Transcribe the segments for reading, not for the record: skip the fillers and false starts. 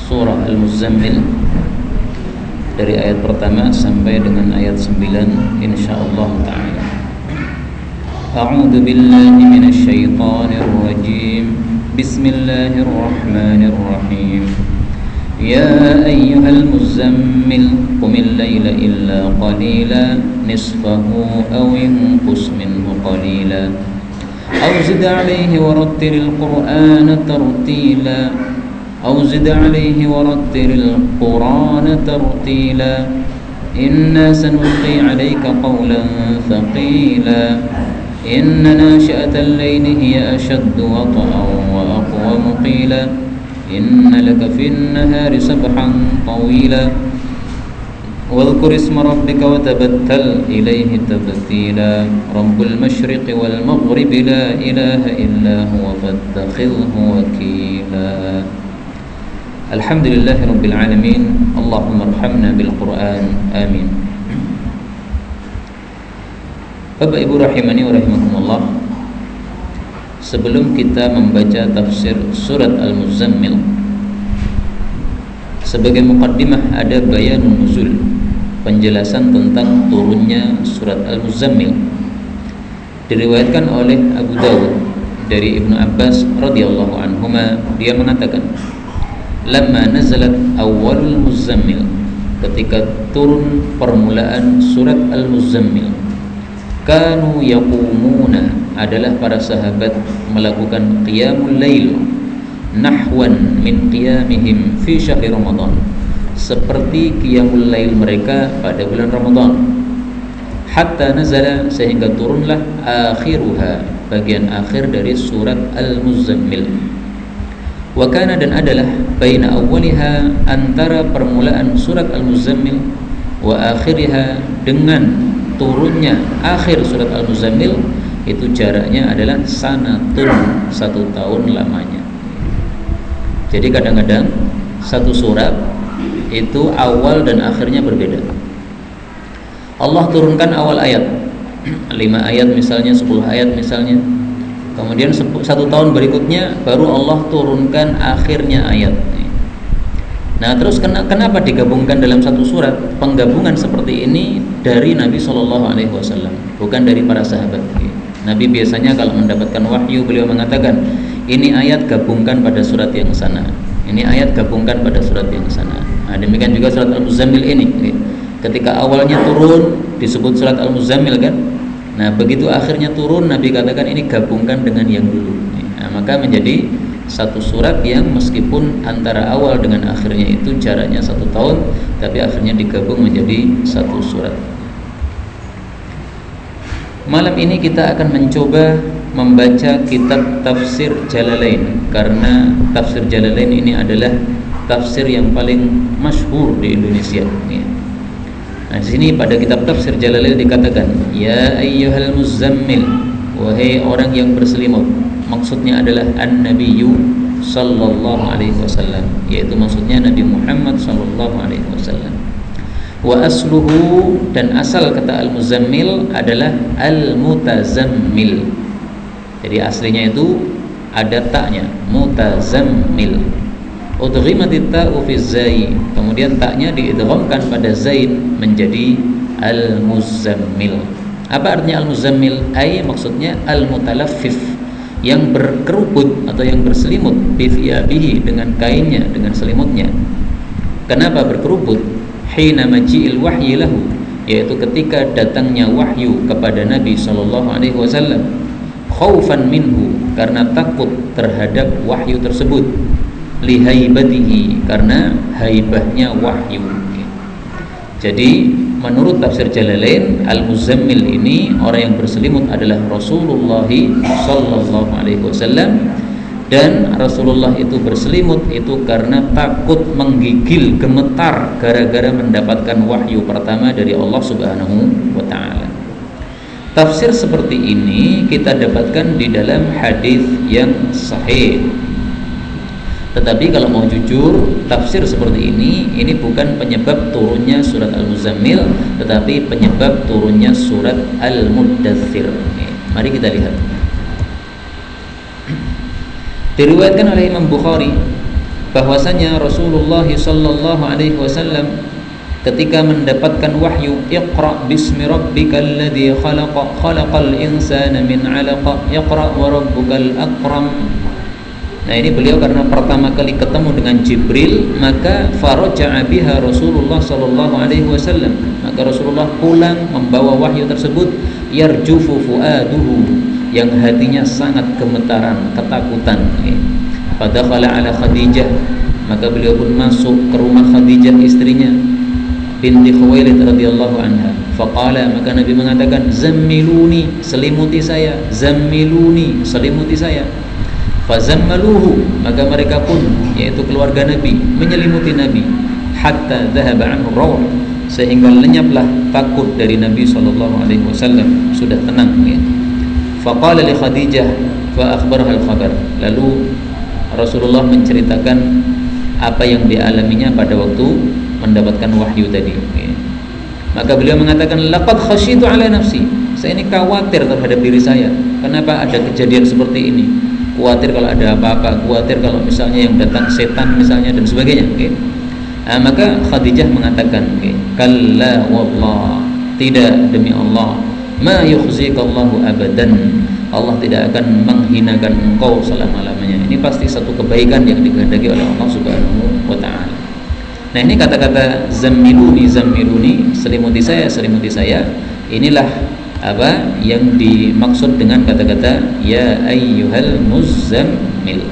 surah Al-Muzammil dari ayat pertama sampai dengan ayat 9 insyaallah taala. A'udzu billahi minasy syaithanir rajim. Bismillahirrahmanirrahim. Ya ayyuhal muzammil qumil laila illa qalila nisfahu aw inqus minhu qalila aw zid 'alaihi warattilil qur'ana tartila aw zid 'alaihi warattilil qur'ana tartila inna sanulqi 'alaika qawlan thaqila inna nashi'atal layli hiya ashaddu wata'an wa aqwamu qila inna laka fin nahari sabhan tawila wadhkur isma rabbika wa tabattal ilayhi tabtila rabbul masyriqi wal maghribi la ilaha illa huwa fattakhidhu wakila. Alhamdulillahi rabbil alamin. Allahumma arhamna bil Qur'an. Amin. Bapak Ibu rahimani wa rahimakumullah, sebelum kita membaca tafsir surat Al-Muzammil, sebagai muqaddimah ada bayanun nuzul, penjelasan tentang turunnya surat Al-Muzammil. Diriwayatkan oleh Abu Dawud dari Ibnu Abbas radhiyallahu anhuma, dia mengatakan, lamma nazalat awwalul Muzammil, ketika turun permulaan surat Al-Muzammil, kanu yaqumuna, adalah para sahabat melakukan qiyamul lail nahwan min qiyamihim fi syahri Ramadan, seperti qiyamul lail mereka pada bulan Ramadan. Hatta nazala, sehingga turunlah akhiruha, bagian akhir dari surat Al-Muzammil. Wa kana, dan adalah baina awwaliha, antara permulaan surat Al-Muzammil, wa akhiriha, dengan turunnya akhir surat Al-Muzammil, itu jaraknya adalah sanatun, 1 tahun lamanya. Jadi kadang-kadang satu surat itu awal dan akhirnya berbeda. Allah turunkan awal ayat 5 ayat misalnya, 10 ayat misalnya, kemudian 1 tahun berikutnya baru Allah turunkan akhirnya ayat. Nah, terus kenapa digabungkan dalam satu surat? Penggabungan seperti ini dari Nabi SAW, bukan dari para sahabat. Nabi biasanya kalau mendapatkan wahyu, beliau mengatakan, ini ayat gabungkan pada surat yang sana, ini ayat gabungkan pada surat yang sana. Nah, demikian juga surat Al-Muzammil ini, ketika awalnya turun disebut surat Al-Muzammil kan. Nah, begitu akhirnya turun, Nabi katakan ini gabungkan dengan yang dulu. Nah, maka menjadi satu surat yang meskipun antara awal dengan akhirnya itu jaraknya 1 tahun, tapi akhirnya digabung menjadi satu surat. Malam ini kita akan mencoba membaca kitab tafsir Jalalain, karena tafsir Jalalain ini adalah tafsir yang paling masyhur di Indonesia. Nah, di sini pada kitab tafsir Jalalain dikatakan, ya ayyuhal muzammil, wahai orang yang berselimut. Maksudnya adalah an-nabiyyu sallallahu alaihi wasallam, yaitu maksudnya Nabi Muhammad sallallahu alaihi wasallam. Wa asluhu, dan asal kata al-muzammil adalah al-mutazammil. Jadi aslinya itu ada taknya, mutazammil. Udghimatit ta'u fi zai, kemudian taknya diidghamkan pada zain menjadi al-muzammil. Apa artinya al-muzammil? Ai, maksudnya al-mutalaffif, yang berkeruput atau yang berselimut, bihi, dengan kainnya, dengan selimutnya. Kenapa berkeruput? Hina maji'il wahyi lahu, yaitu ketika datangnya wahyu kepada Nabi SAW, khaufan minhu, karena takut terhadap wahyu tersebut, lihaibatihi, karena haibahnya wahyu. Jadi menurut tafsir Jalalain, Al-Muzammil ini, orang yang berselimut, adalah Rasulullah SAW. Dan Rasulullah itu berselimut itu karena takut menggigil, gemetar gara-gara mendapatkan wahyu pertama dari Allah Subhanahu wa ta'ala. Tafsir seperti ini kita dapatkan di dalam hadis yang sahih. Tetapi kalau mau jujur, tafsir seperti ini bukan penyebab turunnya surat Al-Muzammil, tetapi penyebab turunnya surat Al-Muddathir. Mari kita lihat. Diriwayatkan oleh Imam Bukhari bahwasanya Rasulullah sallallahu alaihi wasallam ketika mendapatkan wahyu, Iqra bismi rabbikal ladzi khalaq, khalaqal insana min 'alaq, Iqra wa rabbukal akram. Nah, ini beliau karena pertama kali ketemu dengan Jibril, maka faraja'a biha Rasulullah sallallahu alaihi wasallam. Maka Rasulullah pulang membawa wahyu tersebut, yarjufu fuaduhu, yang hatinya sangat gemetaran, ketakutan. Fadakhala ala Khadijah, maka beliau pun masuk ke rumah Khadijah, istrinya binti Khuwailid radhiyallahu anha. Faqala, maka Nabi mengatakan, zammiluni, selimuti saya, zammiluni, selimuti saya. Fazammaluhu, maka mereka pun, yaitu keluarga Nabi, menyelimuti Nabi, hatta dhahaba anhu rawh, sehingga lenyaplah takut dari Nabi sallallahu alaihi wasallam, sudah tenang ya. Faqala li Khadijah fa akhbaraha al-khabar, lalu Rasulullah menceritakan apa yang dialaminya pada waktu mendapatkan wahyu tadi ya. Maka beliau mengatakan, laqad khasyitu ala nafsi, saya ini khawatir terhadap diri saya. Kenapa ada kejadian seperti ini? Khawatir kalau ada apa-apa, khawatir kalau misalnya yang datang setan misalnya dan sebagainya okay. Maka Khadijah mengatakan okay, kalla wallah, tidak, demi Allah, ma yukhzikallahu abadan, Allah tidak akan menghinakan engkau selama-lamanya. Ini pasti satu kebaikan yang dikehendaki oleh Allah Subhanahu wa ta'ala. Nah, ini kata-kata zammiluni, zammiluni, selimuti saya, inilah apa yang dimaksud dengan kata-kata ya ayyuhal muzzammil.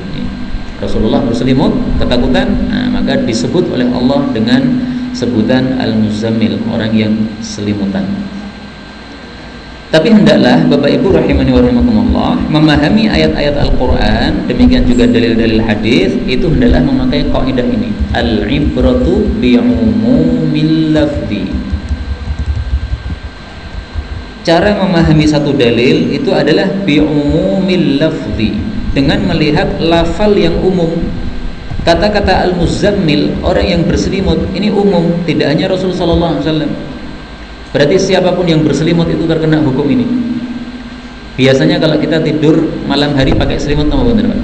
Rasulullah berselimut ketakutan, maka disebut oleh Allah dengan sebutan al-muzammil, orang yang selimutan. Tapi hendaklah Bapak Ibu rahimani wa rahimakumullah memahami ayat-ayat Al-Qur'an, demikian juga dalil-dalil hadis, itu hendaklah memakai kaidah ini, al-ibratu bi'umumil lafzi. Cara memahami satu dalil itu adalah bi'umumil lafzi, dengan melihat lafal yang umum. Kata-kata al-muzammil, orang yang berselimut, ini umum, tidak hanya Rasul sallallahu alaihi wasallam. Berarti siapapun yang berselimut itu terkena hukum ini. Biasanya kalau kita tidur malam hari pakai selimut apa bener, Pak?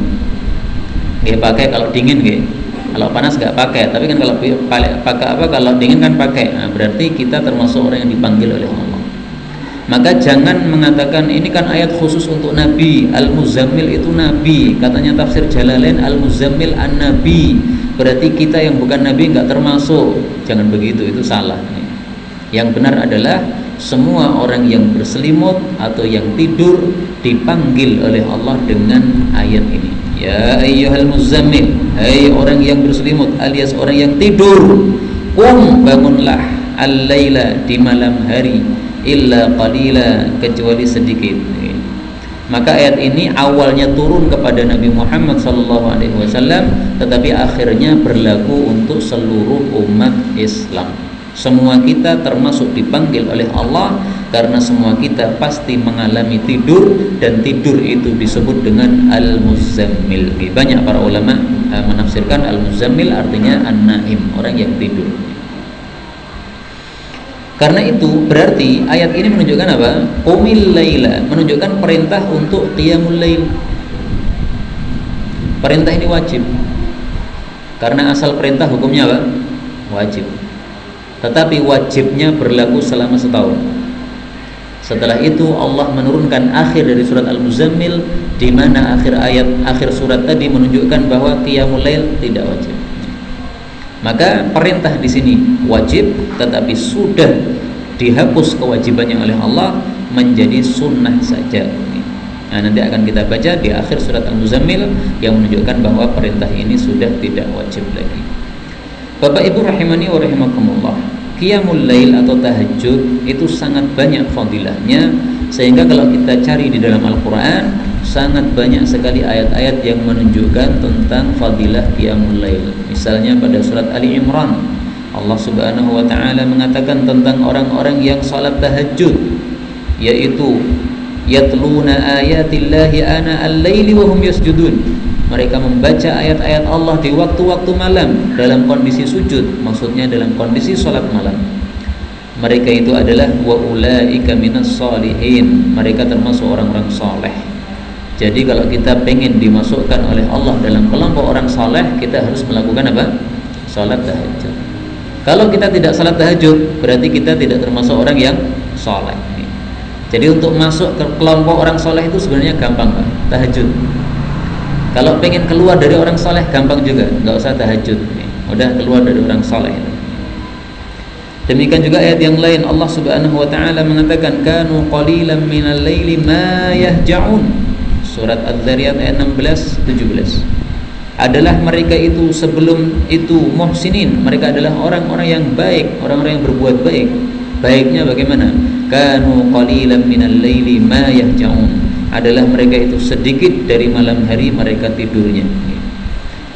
Pakai kalau dingin nggih. Kalau panas nggak pakai, tapi kan kalau pakai apa, kalau dingin kan pakai. Nah, berarti kita termasuk orang yang dipanggil oleh Allah. Maka jangan mengatakan ini kan ayat khusus untuk Nabi, al-muzammil itu Nabi. Katanya tafsir Jalalain, al-muzammil an-nabi, berarti kita yang bukan Nabi nggak termasuk. Jangan begitu, itu salah. Yang benar adalah semua orang yang berselimut atau yang tidur dipanggil oleh Allah dengan ayat ini. Ya ayyuhal muzammil, hai orang yang berselimut alias orang yang tidur, bangunlah al-laila, di malam hari, illa qalila, kecuali sedikit. Maka ayat ini awalnya turun kepada Nabi Muhammad SAW, tetapi akhirnya berlaku untuk seluruh umat Islam. Semua kita termasuk dipanggil oleh Allah, karena semua kita pasti mengalami tidur, dan tidur itu disebut dengan al-muzammil. Banyak para ulama menafsirkan al-muzammil artinya an-naim, orang yang tidur. Karena itu berarti ayat ini menunjukkan apa? Qumil laila, menunjukkan perintah untuk qiyamul lail. Perintah ini wajib. Karena asal perintah hukumnya apa? Wajib. Tetapi wajibnya berlaku selama setahun. Setelah itu Allah menurunkan akhir dari surat Al-Muzammil, di mana akhir surat tadi menunjukkan bahwa qiyamul lail tidak wajib. Maka perintah di sini wajib, tetapi sudah dihapus kewajibannya oleh Allah menjadi sunnah saja. Nah, nanti akan kita baca di akhir surat Al-Muzammil yang menunjukkan bahwa perintah ini sudah tidak wajib lagi. Bapak Ibu rahimani wa rahimakumullah, qiyamul lail atau tahajud itu sangat banyak fadilahnya, sehingga kalau kita cari di dalam Al-Quran sangat banyak sekali ayat-ayat yang menunjukkan tentang fadilah qiyamul lail. Misalnya pada surat Ali Imran, Allah Subhanahu wa ta'ala mengatakan tentang orang-orang yang salat tahajud, yaitu yatluna ayatillahi ana al-laili wa hum yasjudun. Mereka membaca ayat-ayat Allah di waktu-waktu malam dalam kondisi sujud, maksudnya dalam kondisi salat malam. Mereka itu adalah wa ulaika minas shalihin, mereka termasuk orang-orang saleh. Jadi kalau kita pengen dimasukkan oleh Allah dalam kelompok orang saleh, kita harus melakukan apa? Salat tahajud. Kalau kita tidak salat tahajud, berarti kita tidak termasuk orang yang saleh. Jadi untuk masuk ke kelompok orang saleh itu sebenarnya gampang, Pak. Tahajud. Kalau pengen keluar dari orang saleh gampang juga, nggak usah tahajud. Udah keluar dari orang saleh. Demikian juga ayat yang lain, Allah Subhanahu wa taala mengatakan kanu qalilan minal laili ma yahja'un. Surat Az-Zariyat ayat 16 17. Adalah mereka itu sebelum itu muhsinin, mereka adalah orang-orang yang baik, orang-orang yang berbuat baik. Baiknya bagaimana? Kanu qalilan minal laili ma yahja'un. Adalah mereka itu sedikit dari malam hari mereka tidurnya.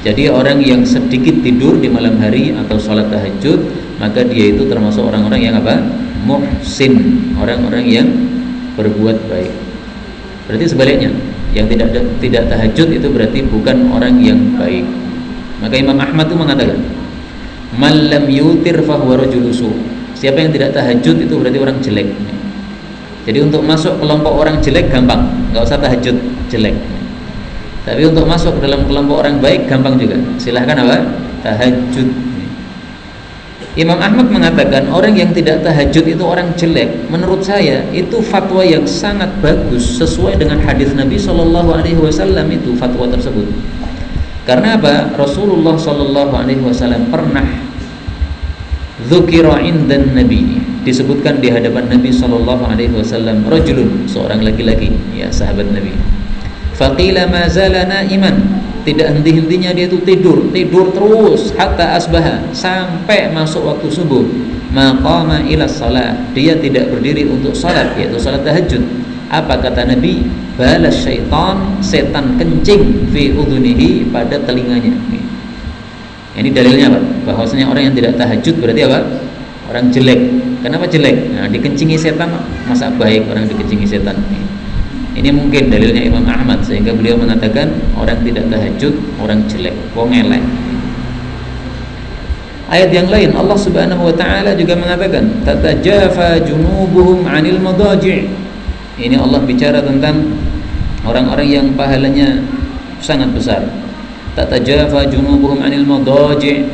Jadi orang yang sedikit tidur di malam hari atau sholat tahajud, maka dia itu termasuk orang-orang yang apa? Muhsin, orang-orang yang berbuat baik. Berarti sebaliknya, yang tidak tahajud itu berarti bukan orang yang baik. Maka Imam Ahmad itu mengatakan, "Man lam yutir fahuwa rajulun su." Siapa yang tidak tahajud itu berarti orang jelek. Jadi untuk masuk kelompok orang jelek gampang, nggak usah tahajud, jelek. Tapi untuk masuk ke dalam kelompok orang baik gampang juga. Silahkan apa? Tahajud. Imam Ahmad mengatakan orang yang tidak tahajud itu orang jelek. Menurut saya itu fatwa yang sangat bagus, sesuai dengan hadis Nabi SAW itu fatwa tersebut. Karena apa? Rasulullah SAW pernah dzukira indan Nabi, disebutkan di hadapan Nabi SAW, rajulun, seorang laki-laki, ya sahabat Nabi. Faqila ma zala na'iman, tidak henti-hentinya dia itu tidur terus hatta asbaha, sampai masuk waktu subuh. Maqama ila shalah, dia tidak berdiri untuk salat, yaitu salat tahajud. Apa kata Nabi? Balas syaitan, setan kencing fi udhunihi, pada telinganya. Ini dalilnya apa? Bahwasanya orang yang tidak tahajud berarti apa? Orang jelek. Kenapa jelek? Nah, dikencingi setan, masa baik orang dikencingi setan? Ini mungkin dalilnya Imam Ahmad, sehingga beliau mengatakan orang tidak tahajud orang jelek, wong elek. Ayat yang lain Allah Subhanahu wa taala juga mengatakan tatajafa junubuhum 'anil madaji'. Ini Allah bicara tentang orang-orang yang pahalanya sangat besar. Tatajafa junubuhum 'anil madaji'.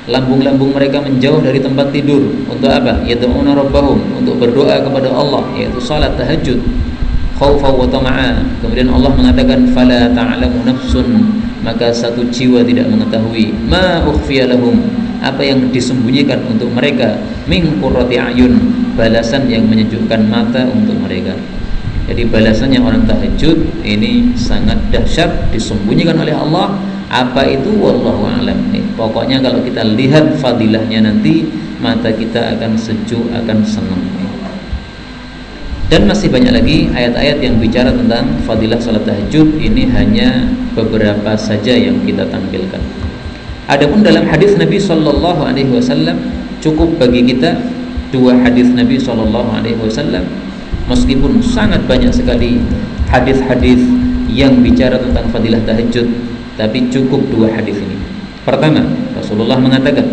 Lambung-lambung mereka menjauh dari tempat tidur. Untuk apa? Yad'una rabbahum, untuk berdoa kepada Allah, yaitu salat tahajud. Khaufa wa tama'a. Kemudian Allah mengatakan fala ta'lamu nafsun, maka satu jiwa tidak mengetahui ma ukhfiya lahum, apa yang disembunyikan untuk mereka, min qurrati a'yun, balasan yang menyejukkan mata untuk mereka. Jadi balasannya orang tahajud ini sangat dahsyat, disembunyikan oleh Allah. Apa itu? Wallahu a'lam. Pokoknya kalau kita lihat fadilahnya nanti, mata kita akan sejuk, akan senang. Dan masih banyak lagi ayat-ayat yang bicara tentang fadilah salat tahajud. Ini hanya beberapa saja yang kita tampilkan. Adapun dalam hadis Nabi SAW, cukup bagi kita dua hadis Nabi SAW. Meskipun sangat banyak sekali hadis-hadis yang bicara tentang fadilah tahajud, tapi cukup dua hadis ini. Pertama, Rasulullah mengatakan,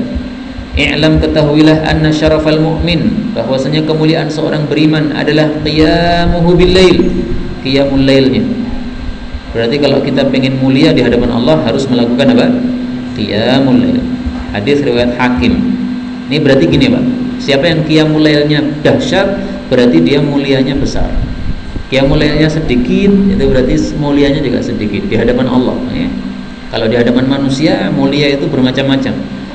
"I'lam, ketahuilah, anna syarafal mu'min, bahwasanya kemuliaan seorang beriman adalah qiyamuhu bil-lail, qiyamul lailnya." Berarti kalau kita pengen mulia di hadapan Allah harus melakukan apa? Qiyamul lail. Hadis riwayat Hakim. Ini berarti gini, Pak. Siapa yang qiyamul lailnya dahsyat, berarti dia mulianya besar. Qiyamul lailnya sedikit, itu berarti mulianya juga sedikit di hadapan Allah, ya. Kalau di hadapan manusia, mulia itu bermacam-macam.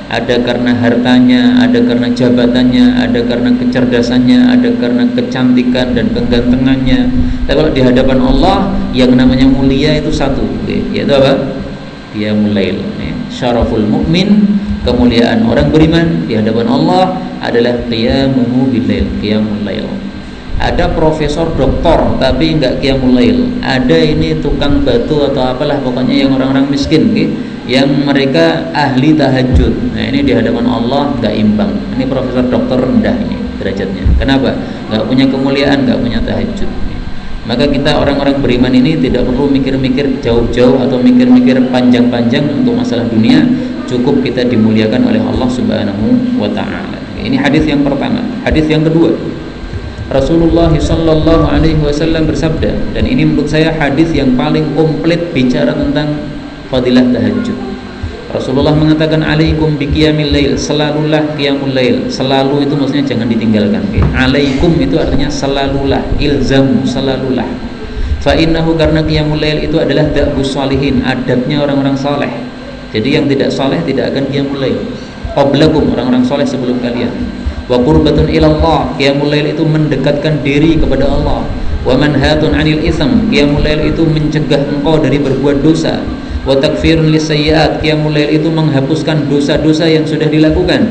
Ada karena hartanya, ada karena jabatannya, ada karena kecerdasannya, ada karena kecantikan dan kegantengannya. Tapi kalau di hadapan Allah, yang namanya mulia itu satu, yaitu apa? Qiyamul lail. Syaraful mu'min, kemuliaan orang beriman di hadapan Allah adalah qiyamuhu bil-lail, qiyamul lail. Ada profesor doktor tapi enggak qiyamul lail. Ada ini tukang batu atau apalah, pokoknya yang orang-orang miskin, yang mereka ahli tahajud. Nah, ini di hadapan Allah enggak imbang. Ini profesor doktor rendah ini derajatnya. Kenapa? Enggak punya kemuliaan, enggak punya tahajud. Maka kita orang-orang beriman ini tidak perlu mikir-mikir jauh-jauh atau mikir-mikir panjang-panjang untuk masalah dunia. Cukup kita dimuliakan oleh Allah Subhanahu wa taala. Ini hadis yang pertama. Hadis yang kedua, Rasulullah sallallahu alaihi wasallam bersabda, dan ini menurut saya hadis yang paling komplit bicara tentang fadilah tahajud. Rasulullah mengatakan, alaikum biqiyamil lail, selalulah qiyamul lail. Selalu itu maksudnya jangan ditinggalkan. Alaikum itu artinya selalulah, ilzamu, selalulah. Fa innahu, karena qiyamul lail itu adalah da'bus shalihin, adabnya orang-orang saleh. Jadi yang tidak saleh tidak akan qiyamul lail. Qablakum, orang-orang saleh sebelum kalian. Wa qurbatun ilallah, qiyamul lail itu mendekatkan diri kepada Allah. Wa manhatun 'anil itsm, qiyamul lail itu mencegah engkau dari berbuat dosa. Wa takfirun lisayyi'at, qiyamul lail itu menghapuskan dosa-dosa yang sudah dilakukan.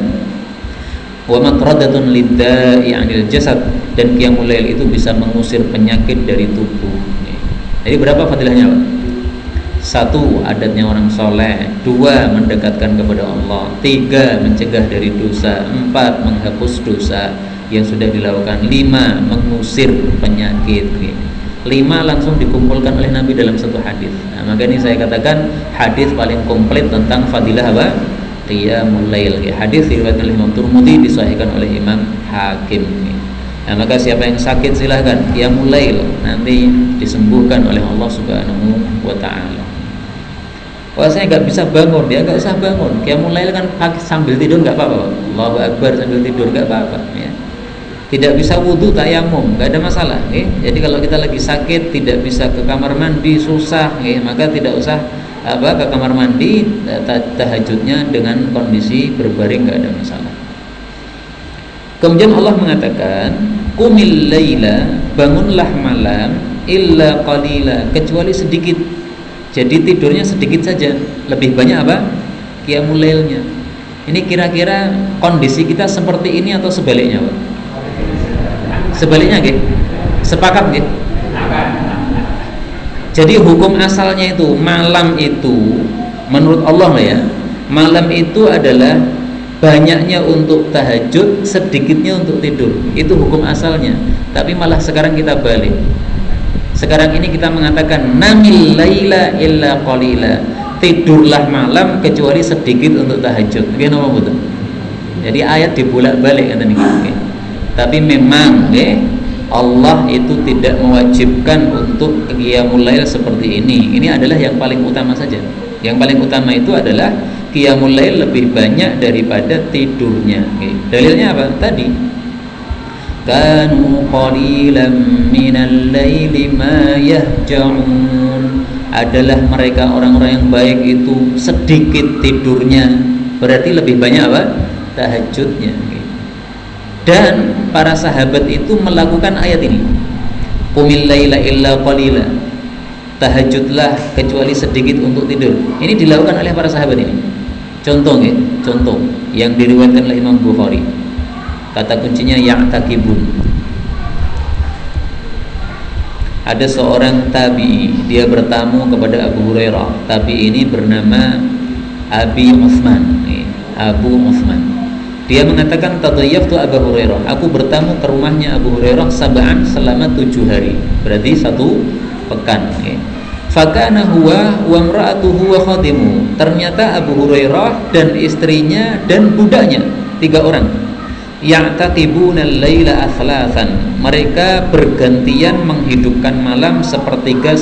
Wa matradatun lidda'i 'anil jasad, dan qiyamul lail itu bisa mengusir penyakit dari tubuh. Jadi berapa fadilahnya, Pak? 1. Adatnya orang soleh. 2. Mendekatkan kepada Allah. 3. Mencegah dari dosa. 4. Menghapus dosa yang sudah dilakukan. 5. Mengusir penyakit. 5 langsung dikumpulkan oleh Nabi dalam satu hadis. Nah, maka ini saya katakan hadis paling komplit tentang fadilah apa? Qiyamul lail. Hadis diriwayatkan oleh Imam Tirmidzi, disahihkan oleh Imam Hakim. Nah, maka siapa yang sakit silahkan qiyamul lail, nanti disembuhkan oleh Allah Subhanahu wa taala. Wah, saya nggak bisa bangun, dia nggak usah bangun. Qiyamul lail kan sambil tidur nggak apa-apa. Allahu Akbar sambil tidur nggak apa-apa. Ya. Tidak bisa wudhu, tayamum, nggak ada masalah. Jadi kalau kita lagi sakit tidak bisa ke kamar mandi, susah, maka tidak usah ke kamar mandi, tahajudnya dengan kondisi berbaring, nggak ada masalah. Kemudian Allah mengatakan, qumil laila, bangunlah malam, illa qalila, kecuali sedikit. Jadi tidurnya sedikit saja, lebih banyak apa? Qiyamul lailnya. Ini kira-kira kondisi kita seperti ini atau sebaliknya, Pak? Sebaliknya, nggih? Sepakat, nggih? Jadi hukum asalnya itu, malam itu menurut Allah ya, malam itu adalah banyaknya untuk tahajud, sedikitnya untuk tidur. Itu hukum asalnya. Tapi malah sekarang kita balik. Sekarang ini kita mengatakan namil laila illa qalila, tidurlah malam kecuali sedikit untuk tahajud. Nggih napa mboten? Jadi ayat dibolak-balik kan niki. Tapi memang Allah itu tidak mewajibkan untuk qiyamul lail seperti ini. Ini adalah yang paling utama saja. Yang paling utama itu adalah qiyamul lail lebih banyak daripada tidurnya. Dalilnya apa? Tadi kanu qalilan minal laili ma yahja'un, adalah mereka orang-orang yang baik itu sedikit tidurnya, berarti lebih banyak apa? Tahajudnya. Dan para sahabat itu melakukan ayat ini, qumil laila illa qalila, tahajudlah kecuali sedikit untuk tidur. Ini dilakukan oleh para sahabat ini. Contoh yang diriwayatkan oleh Imam Bukhari. Kata kuncinya ya'taqibun. Ada seorang tabi'i, dia bertamu kepada Abu Hurairah. Tabi'i ini bernama Abi Utsman. Abu Utsman. Dia mengatakan tadayyaftu Abu Hurairah. Aku bertamu ke rumahnya Abu Hurairah sab'an, selama 7 hari. Berarti 1 pekan. Fakana huwa wa imra'atuhu wa khadimu. Ternyata Abu Hurairah dan istrinya dan budaknya, 3 orang. Ya'taqibuna al-laila athlatan, mereka bergantian menghidupkan malam sepertiga.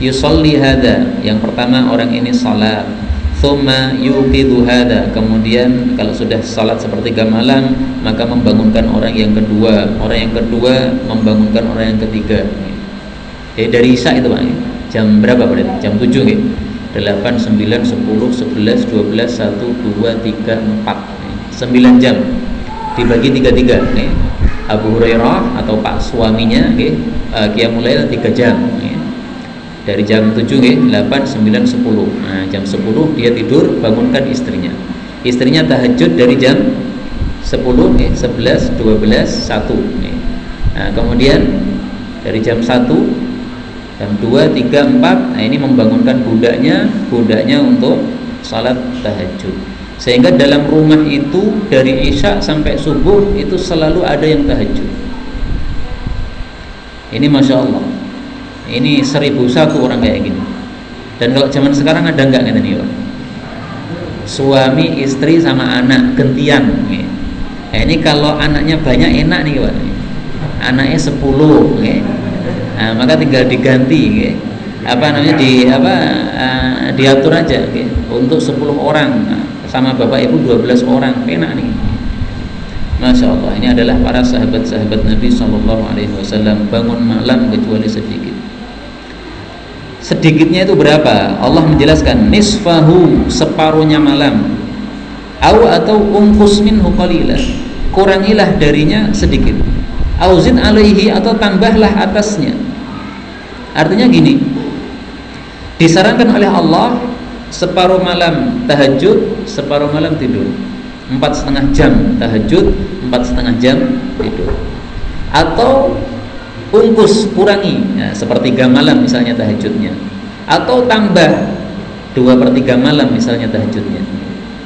Yusalli hada, yang pertama orang ini salat, thumma yuqidhu hada, kemudian kalau sudah salat sepertiga malam maka membangunkan orang yang kedua membangunkan orang yang ketiga. Dari Isya itu Pak, jam berapa berarti? Jam 7 nggih. 8, 9, 10, 11, 12, 1, 2, 3, 4. 9 jam dibagi 3-3 nih. Abu Hurairah atau Pak suaminya qiyamul lail 3 jam dari jam 7 8, 9, 10. Nah, jam 10 dia tidur, bangunkan istrinya. Istrinya tahajud dari jam 10 11, 12, 1 Nah, kemudian dari jam 1, jam 2, 3, 4, nah ini membangunkan budaknya untuk salat tahajud. Sehingga dalam rumah itu dari Isya sampai subuh itu selalu ada yang tahajud. Ini Masya Allah, ini 1001 orang kayak gini. Dan kalau zaman sekarang ada nggak nih Pak? Suami, istri sama anak gantian Ini kalau anaknya banyak enak nih Pak. Anaknya 10, okay. Nah, maka tinggal diganti, okay. Diatur aja, okay. Untuk 10 orang, nah, sama bapak ibu 12 orang, enak nih. Masya Allah, ini adalah para sahabat-sahabat Nabi SAW bangun malam kecuali sedikit. Sedikitnya itu berapa? Allah menjelaskan nisfahu, separuhnya malam, atau ungkus minhu qalila, kurangilah darinya sedikit, auzid alaihi, atau tambahlah atasnya. Artinya gini, disarankan oleh Allah separuh malam tahajud, separuh malam tidur, 4,5 jam tahajud, 4,5 jam tidur, atau ungkus, kurangi, ya, sepertiga malam misalnya tahajudnya, atau tambah 2/3 malam misalnya tahajudnya.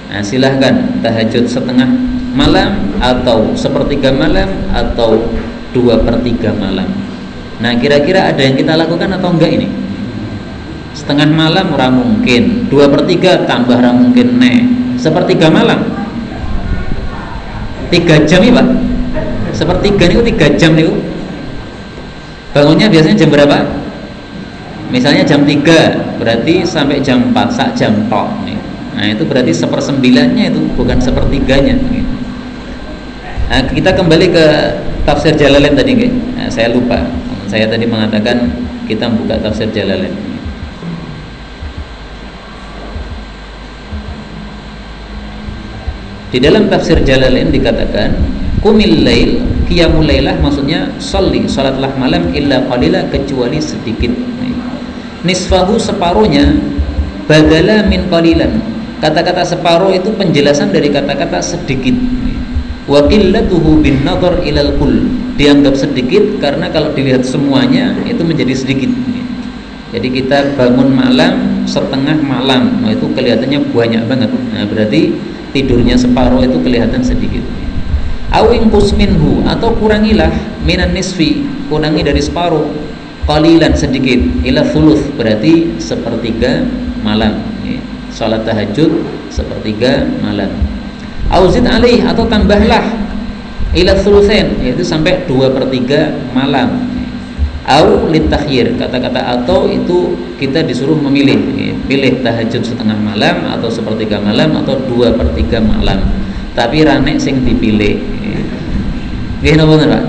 Nah, silahkan tahajud setengah malam, atau sepertiga malam, atau 2/3 malam. Nah, kira-kira ada yang kita lakukan atau enggak ini? Setengah malam ora mungkin, 2/3 tambah ora mungkin, sepertiga malam 3 jam ya Pak. Sepertiga itu 3 jam nih. Bangunnya biasanya jam berapa? Misalnya jam 3, berarti sampai jam 4, sak jam tok nih. Nah, itu berarti 1/9-nya, itu bukan sepertiganya. Nah, kita kembali ke tafsir Jalalain tadi, okay? Nah, saya lupa. Saya tadi mengatakan kita buka tafsir Jalalain. Di dalam tafsir Jalalain dikatakan qumil lail, qiyamul lailah, maksudnya salatlah malam, illa qalila, kecuali sedikit. Nisfahu, separuhnya, badala min qalilan, kata-kata separuh itu penjelasan dari kata-kata sedikit. Wa qillatuhu bin nadhar ilal kull, dianggap sedikit karena kalau dilihat semuanya itu menjadi sedikit. Jadi kita bangun malam, setengah malam, nah, itu kelihatannya banyak banget. Nah, berarti tidurnya separuh itu kelihatan sedikit. Awing kusminhu, atau kurangilah, minan nisfi, kurangi dari separuh, qalilan, sedikit, ila thuluth, berarti sepertiga malam. Salat tahajud sepertiga malam. Auzid alaih, atau tambahlah, ila thulutsain, yaitu sampai 2/3 malam. Au litakhyir, kata-kata atau itu kita disuruh memilih, pilih tahajud setengah malam, atau sepertiga malam, atau 2/3 malam. Tapi ranek sing dipilih. Nggih napa bener, Pak?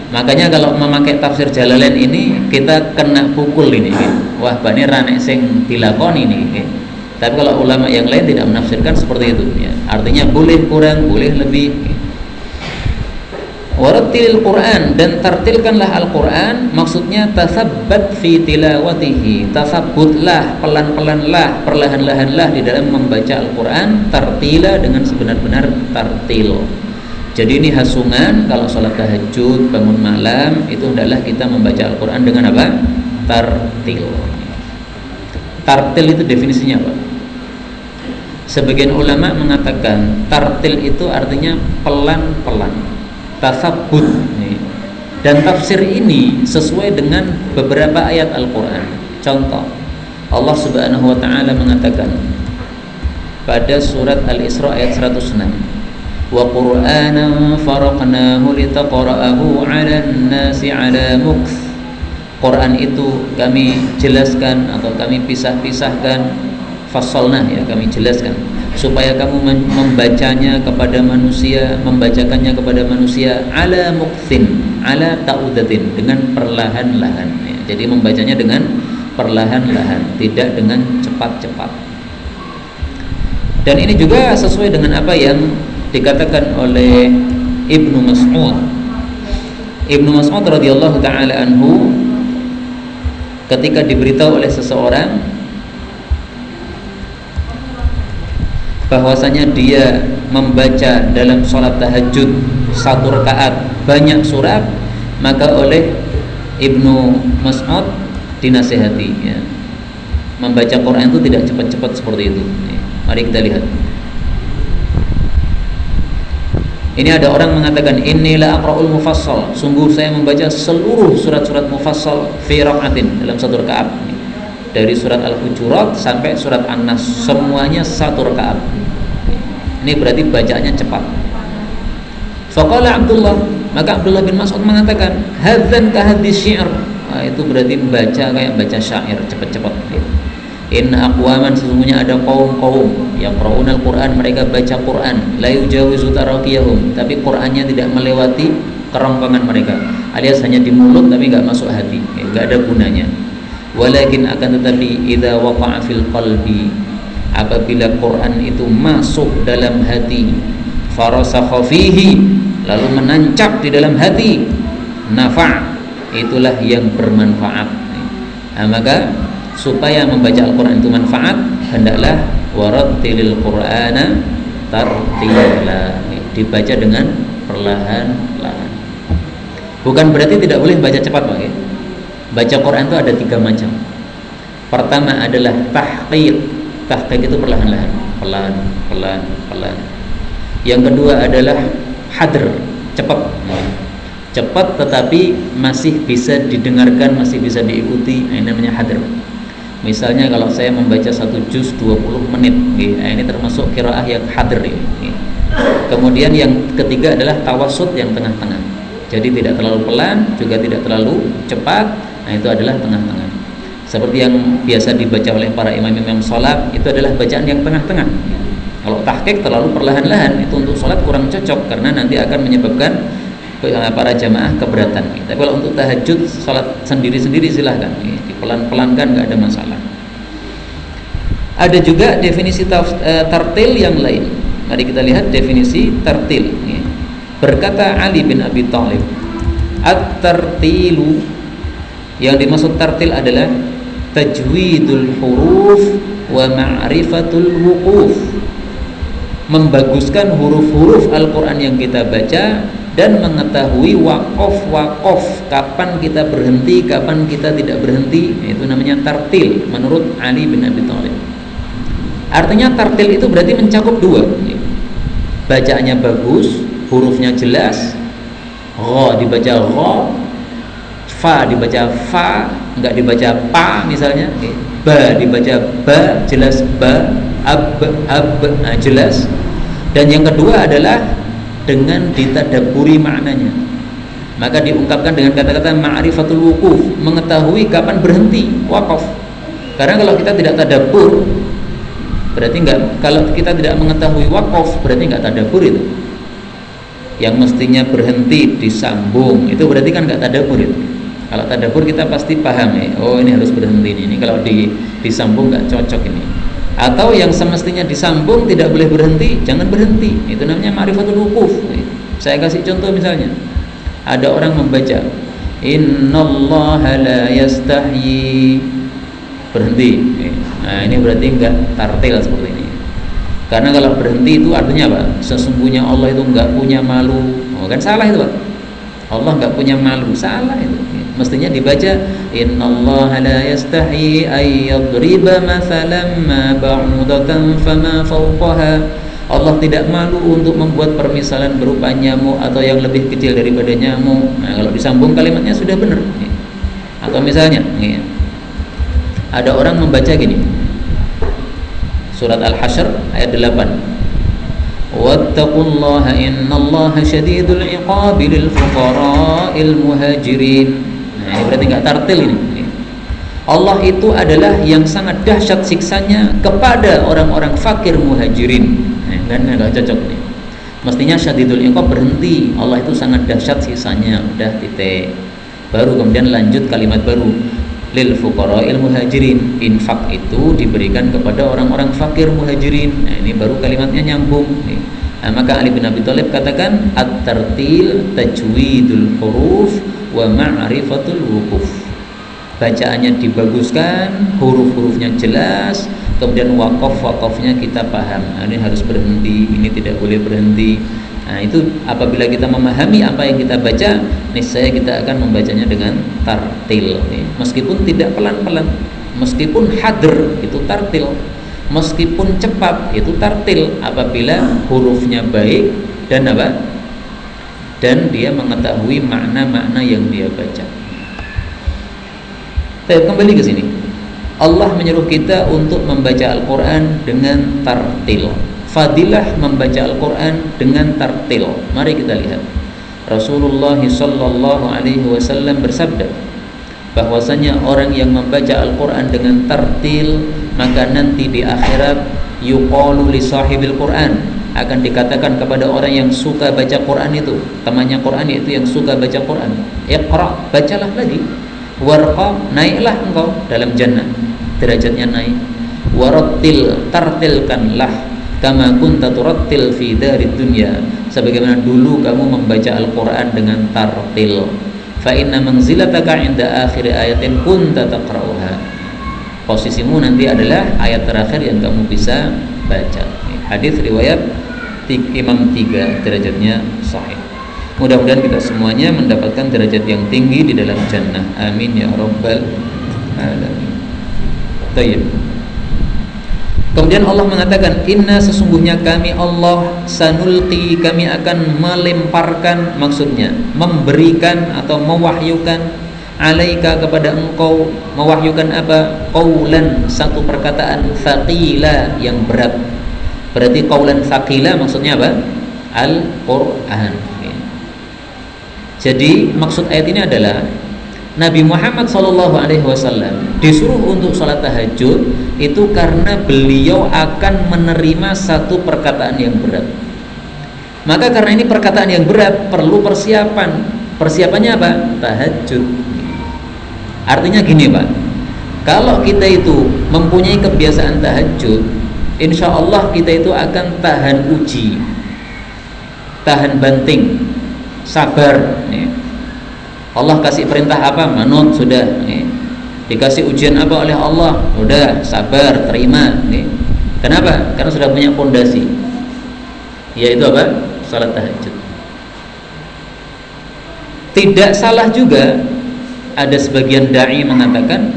Makanya kalau memakai tafsir Jalalain ini kita kena pukul ini. Wah, bane ranek sing dilakoni ini. Tapi kalau ulama yang lain tidak menafsirkan seperti itu, ya. Artinya boleh kurang, boleh lebih. Warattilil Quran, dan tartilkanlah Al-Quran, maksudnya tasabbat fi tilawatihi, tasabbutlah, pelan-pelanlah, perlahan-lahanlah di dalam membaca Al-Quran, tartila, dengan sebenar-benar tartil. Jadi ini hasungan kalau sholat tahajud, bangun malam, itu hendaklah kita membaca Al-Quran dengan apa? Tartil. Tartil itu definisinya apa? Sebagian ulama mengatakan tartil itu artinya pelan-pelan, tasabbut. Dan tafsir ini sesuai dengan beberapa ayat Al-Quran. Contoh, Allah Subhanahu wa ta'ala mengatakan pada surat Al-Isra ayat 106, wa qur'anan faraqnahu litaqra'ahu 'alan nasi 'ala mukth. Quran itu kami jelaskan atau kami pisah-pisahkan, fassalna, ya, kami jelaskan supaya kamu membacanya kepada manusia, membacakannya kepada manusia, ala mukthin, ala ta'udatin, dengan perlahan-lahan, ya. Jadi membacanya dengan perlahan-lahan, tidak dengan cepat-cepat. Dan ini juga sesuai dengan apa yang dikatakan oleh Ibnu Mas'ud. Ibnu Mas'ud radhiyallahu taala anhu ketika diberitahu oleh seseorang bahwasanya dia membaca dalam sholat tahajud 1 rakaat banyak surat, maka oleh Ibnu Mas'ud dinasihati, ya, membaca Quran itu tidak cepat-cepat seperti itu. Mari kita lihat. Ini ada orang mengatakan, inilah aqra'ul mufassal, sungguh saya membaca seluruh surat-surat mufassal fi raka'atin, dalam 1 rakaat, dari surat Al-Hujurat sampai surat An-Nas, semuanya 1 rakaat. Ini berarti bacaannya cepat. Faqala Abdullah, maka Abdullah bin Mas'ud mengatakan, hadzan ka hadis syair. Itu berarti baca kayak baca syair, cepat-cepat. Inna aqwaman, sesungguhnya ada kaum-kaum yang qra'unal Quran, mereka baca Quran, la yujawizu taraqiyahum, tapi Qurannya tidak melewati kerongkongan mereka, alias hanya di mulut tapi enggak masuk hati, enggak ada gunanya. Walakin, akan tetapi, idza waqa'a fil qalbi, apabila Quran itu masuk dalam hati, farasakha fihi, lalu menancap di dalam hati, nafa', itulah yang bermanfaat. Maka supaya membaca Al-Quran itu manfaat, hendaklah warattilil Qur'ana tartila, dibaca dengan perlahan-lahan. Bukan berarti tidak boleh baca cepat, Pak. Baca Quran itu ada 3 macam. Pertama adalah tahqiq. Tahqiq itu perlahan-lahan, pelan. Yang kedua adalah hadr, cepat. Cepat tetapi masih bisa didengarkan, masih bisa diikuti, ini namanya hadr. Misalnya kalau saya membaca 1 juz 20 menit, ini termasuk qiraah yang hadr ini. Kemudian yang ketiga adalah tawassut, yang tengah-tengah. Jadi tidak terlalu pelan, juga tidak terlalu cepat. Nah, itu adalah tengah-tengah. Seperti yang biasa dibaca oleh para imam-imam salat, itu adalah bacaan yang tengah-tengah. Kalau tahqiq terlalu perlahan-lahan, itu untuk salat kurang cocok karena nanti akan menyebabkan para jamaah keberatan. Tapi kalau untuk tahajud, salat sendiri-sendiri silahkan, dipelan-pelankan, nggak ada masalah. Ada juga definisi tartil yang lain. Mari kita lihat definisi tartil. Berkata Ali bin Abi Thalib, at-tartilu, yang dimaksud tartil adalah tajwidul huruf wa ma'rifatul wuquf, membaguskan huruf-huruf Al-Quran yang kita baca dan mengetahui waqaf, kapan kita berhenti, kapan kita tidak berhenti. Itu namanya tartil menurut Ali bin Abi Thalib. Artinya tartil itu berarti mencakup 2. Bacaannya bagus, hurufnya jelas, gha dibaca gha, fa dibaca fa, enggak dibaca pa misalnya, ba dibaca ba, jelas ba, ab jelas. Dan yang kedua adalah dengan ditadabburi maknanya. Maka diungkapkan dengan kata-kata ma'rifatul wuquf, mengetahui kapan berhenti, waqaf. Karena kalau kita tidak tadabbur, berarti kalau kita tidak mengetahui waqaf, berarti enggak tadabbur itu. Yang mestinya berhenti disambung, itu berarti kan enggak tadabbur itu. Kalau tadabbur kita pasti paham, oh ini harus berhenti ini kalau disambung enggak cocok ini. Atau yang semestinya disambung tidak boleh berhenti, jangan berhenti. Itu namanya ma'rifatul wuquf. Saya kasih contoh misalnya, ada orang membaca innallaha la yastahyi, berhenti. Nah, ini berarti enggak tartil seperti ini. Karena kalau berhenti itu artinya apa? Sesungguhnya Allah itu enggak punya malu. Oh, kan salah itu, Pak. Allah enggak punya malu, salah itu. Mestinya dibaca innallaha la yastahyi ay yadriba mathalan ma ba'udatan fama fawqaha. Allah tidak malu untuk membuat permisalan berupa nyamuk atau yang lebih kecil daripada nyamuk. Nah, kalau disambung kalimatnya sudah benar. Atau misalnya ada orang membaca gini, surat Al-Hasyr ayat 8, wattaqullaha innallaha syadidul iqabi lil fuqara'il muhajirin. Nah, ini berarti enggak tartil ini. Allah itu adalah yang sangat dahsyat siksanya kepada orang-orang fakir muhajirin. Nah, kan enggak cocok nih. Mestinya syadidul iqab berhenti. Allah itu sangat dahsyat siksanya, udah titik. Baru kemudian lanjut kalimat baru, lil fuqara'il muhajirin. Infak itu diberikan kepada orang-orang fakir muhajirin. Nah, ini baru kalimatnya nyambung nih. Nah, maka Ali bin Abi Thalib katakan at-tartil tajwidul huruf wa ma'rifatul wuquf. Bacaannya dibaguskan, huruf-hurufnya jelas, kemudian waqaf-waqafnya kita paham. Nah, ini harus berhenti, ini tidak boleh berhenti. Nah, itu apabila kita memahami apa yang kita baca, niscaya kita akan membacanya dengan tartil. Meskipun tidak pelan-pelan, meskipun hadr itu tartil, meskipun cepat itu tartil apabila hurufnya baik dan apa? Dan dia mengetahui makna-makna yang dia baca. Kita kembali ke sini. Allah menyuruh kita untuk membaca Al-Quran dengan tartil. fadilah membaca Al-Quran dengan tartil. Mari kita lihat. Rasulullah sallallahu alaihi wasallam bersabda bahwasanya orang yang membaca Al-Quran dengan tartil, maka nanti di akhirat yuqalu li sahibil Quran, akan dikatakan kepada orang yang suka baca Quran itu, temannya Quran yaitu yang suka baca Quran, iqra, bacalah lagi, warqa, naiklah engkau dalam jannah, derajatnya naik, warattil, tartilkanlah, kama kunta turattil fi darid dunya, sebagaimana dulu kamu membaca Al-Quran dengan tartil. Fa inna manzilataka 'inda akhir ayatin kunta taqra'uha, posisimu nanti adalah ayat terakhir yang kamu bisa baca. Hadis riwayat Imam 3, derajatnya sahih. Mudah-mudahan kita semuanya mendapatkan derajat yang tinggi di dalam jannah. Amin ya rabbal alamin. Baik. Kemudian Allah mengatakan, inna, sesungguhnya kami Allah, sanulqi, kami akan melemparkan, maksudnya memberikan atau mewahyukan, alaika, kepada engkau, mewahyukan apa? Qaulan, satu perkataan, thaqila, yang berat. Berarti qaulan thaqila maksudnya apa? Al-Quran. Jadi maksud ayat ini adalah Nabi Muhammad SAW disuruh untuk sholat tahajud itu karena beliau akan menerima satu perkataan yang berat. Maka karena ini perkataan yang berat, perlu persiapan. Persiapannya apa? Tahajud. Artinya gini Pak, kalau kita itu mempunyai kebiasaan tahajud, insya Allah kita itu akan tahan uji, tahan banting, sabar nih. Allah kasih perintah apa, manut, sudah nih. Dikasih ujian apa oleh Allah, udah sabar, terima nih. Kenapa? Karena sudah punya fondasi, yaitu apa? Salat tahajud. Tidak salah juga ada sebagian dai mengatakan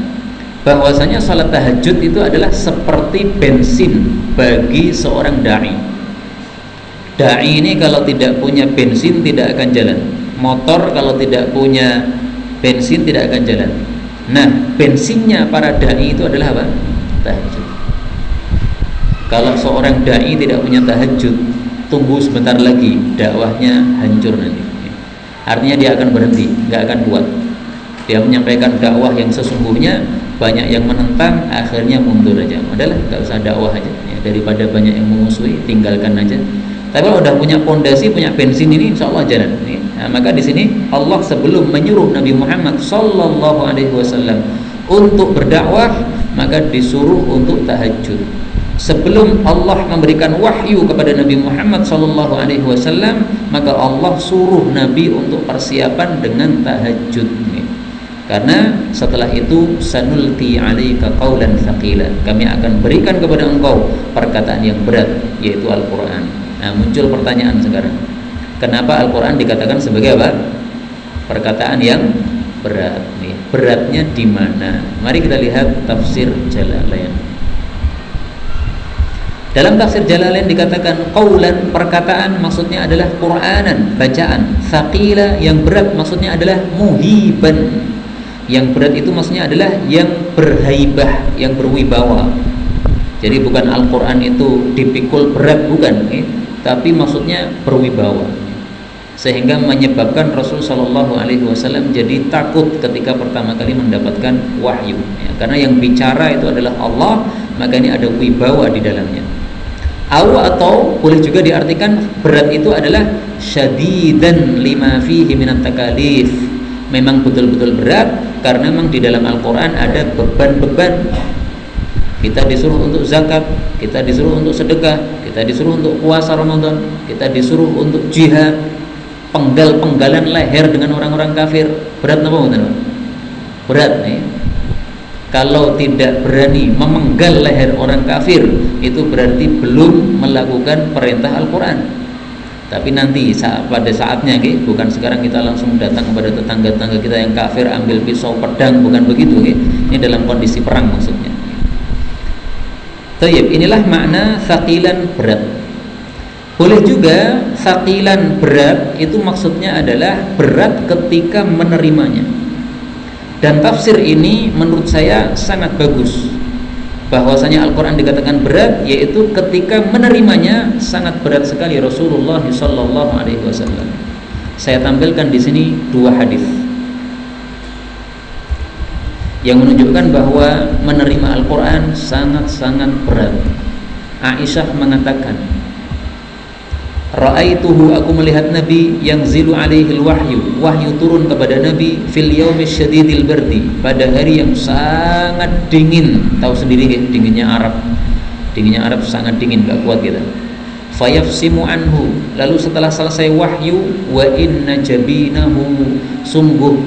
bahwasanya salat tahajud itu adalah seperti bensin bagi seorang dai. Dai ini kalau tidak punya bensin tidak akan jalan. Motor kalau tidak punya bensin tidak akan jalan. Nah, bensinnya para dai itu adalah apa? Tahajud. Kalau seorang dai tidak punya tahajud, tunggu sebentar lagi dakwahnya hancur nanti. Artinya dia akan berhenti, nggak akan kuat. Dia menyampaikan dakwah yang sesungguhnya, banyak yang menentang, akhirnya mundur aja. Adalah nggak usah dakwah aja ya, daripada banyak yang memusuhi, tinggalkan aja. Tapi kalau udah punya fondasi, punya bensin ini, insya Allah jalan. Nah, maka di sini Allah sebelum menyuruh Nabi Muhammad SAW untuk berdakwah, maka disuruh untuk tahajud. Sebelum Allah memberikan wahyu kepada Nabi Muhammad SAW, maka Allah suruh Nabi untuk persiapan dengan tahajud. Karena setelah itu sanulqi 'alaika qaulan tsaqila, kami akan berikan kepada engkau perkataan yang berat, yaitu Al-Quran. Nah, muncul pertanyaan sekarang, kenapa Al-Quran dikatakan sebagai apa? Perkataan yang berat. Nih, beratnya di mana? Mari kita lihat tafsir Jalalain. Dalam tafsir Jalalain dikatakan qaulan, perkataan maksudnya adalah Quranan, bacaan. Tsaqila, yang berat maksudnya adalah muhiban. Yang berat itu maksudnya adalah yang berhaibah, yang berwibawa. Jadi bukan Al-Quran itu dipikul berat, bukan, tapi maksudnya berwibawa, sehingga menyebabkan Rasul Shallallahu Alaihi Wasallam jadi takut ketika pertama kali mendapatkan wahyu, karena yang bicara itu adalah Allah, maka ini ada wibawa di dalamnya. Atau boleh juga diartikan berat itu adalah syadidan lima fihi minat takalif, memang betul-betul berat karena memang di dalam Al-Quran ada beban-beban. Kita disuruh untuk zakat, kita disuruh untuk sedekah, kita disuruh untuk puasa Ramadan, kita disuruh untuk jihad, penggal-penggalan leher dengan orang-orang kafir. Berat apa bukan? Berat nih. Kalau tidak berani memenggal leher orang kafir, itu berarti belum melakukan perintah Al-Quran. Tapi nanti pada saatnya, bukan sekarang kita langsung datang kepada tetangga-tetangga kita yang kafir ambil pisau pedang, bukan begitu. Ini dalam kondisi perang maksudnya. Tayyib, inilah makna tsaqilan, berat. Boleh juga tsaqilan, berat itu maksudnya adalah berat ketika menerimanya. Dan tafsir ini menurut saya sangat bagus. bahwasanya Al-Quran dikatakan berat, yaitu ketika menerimanya sangat berat sekali Rasulullah Shallallahu Alaihi Wasallam. Saya tampilkan di sini dua hadis yang menunjukkan bahwa menerima Al-Quran sangat-sangat berat. Aisyah mengatakan, Ra'aituhu, aku melihat Nabi yang zilu alaihil wahyu, wahyu turun kepada Nabi fil yaumi syadidil bardi, pada hari yang sangat dingin. Tahu sendiri ya, dinginnya Arab sangat dingin, gak kuat kita. Fayafsimu anhu, lalu setelah selesai wahyu, wa inna jabinahu, sungguh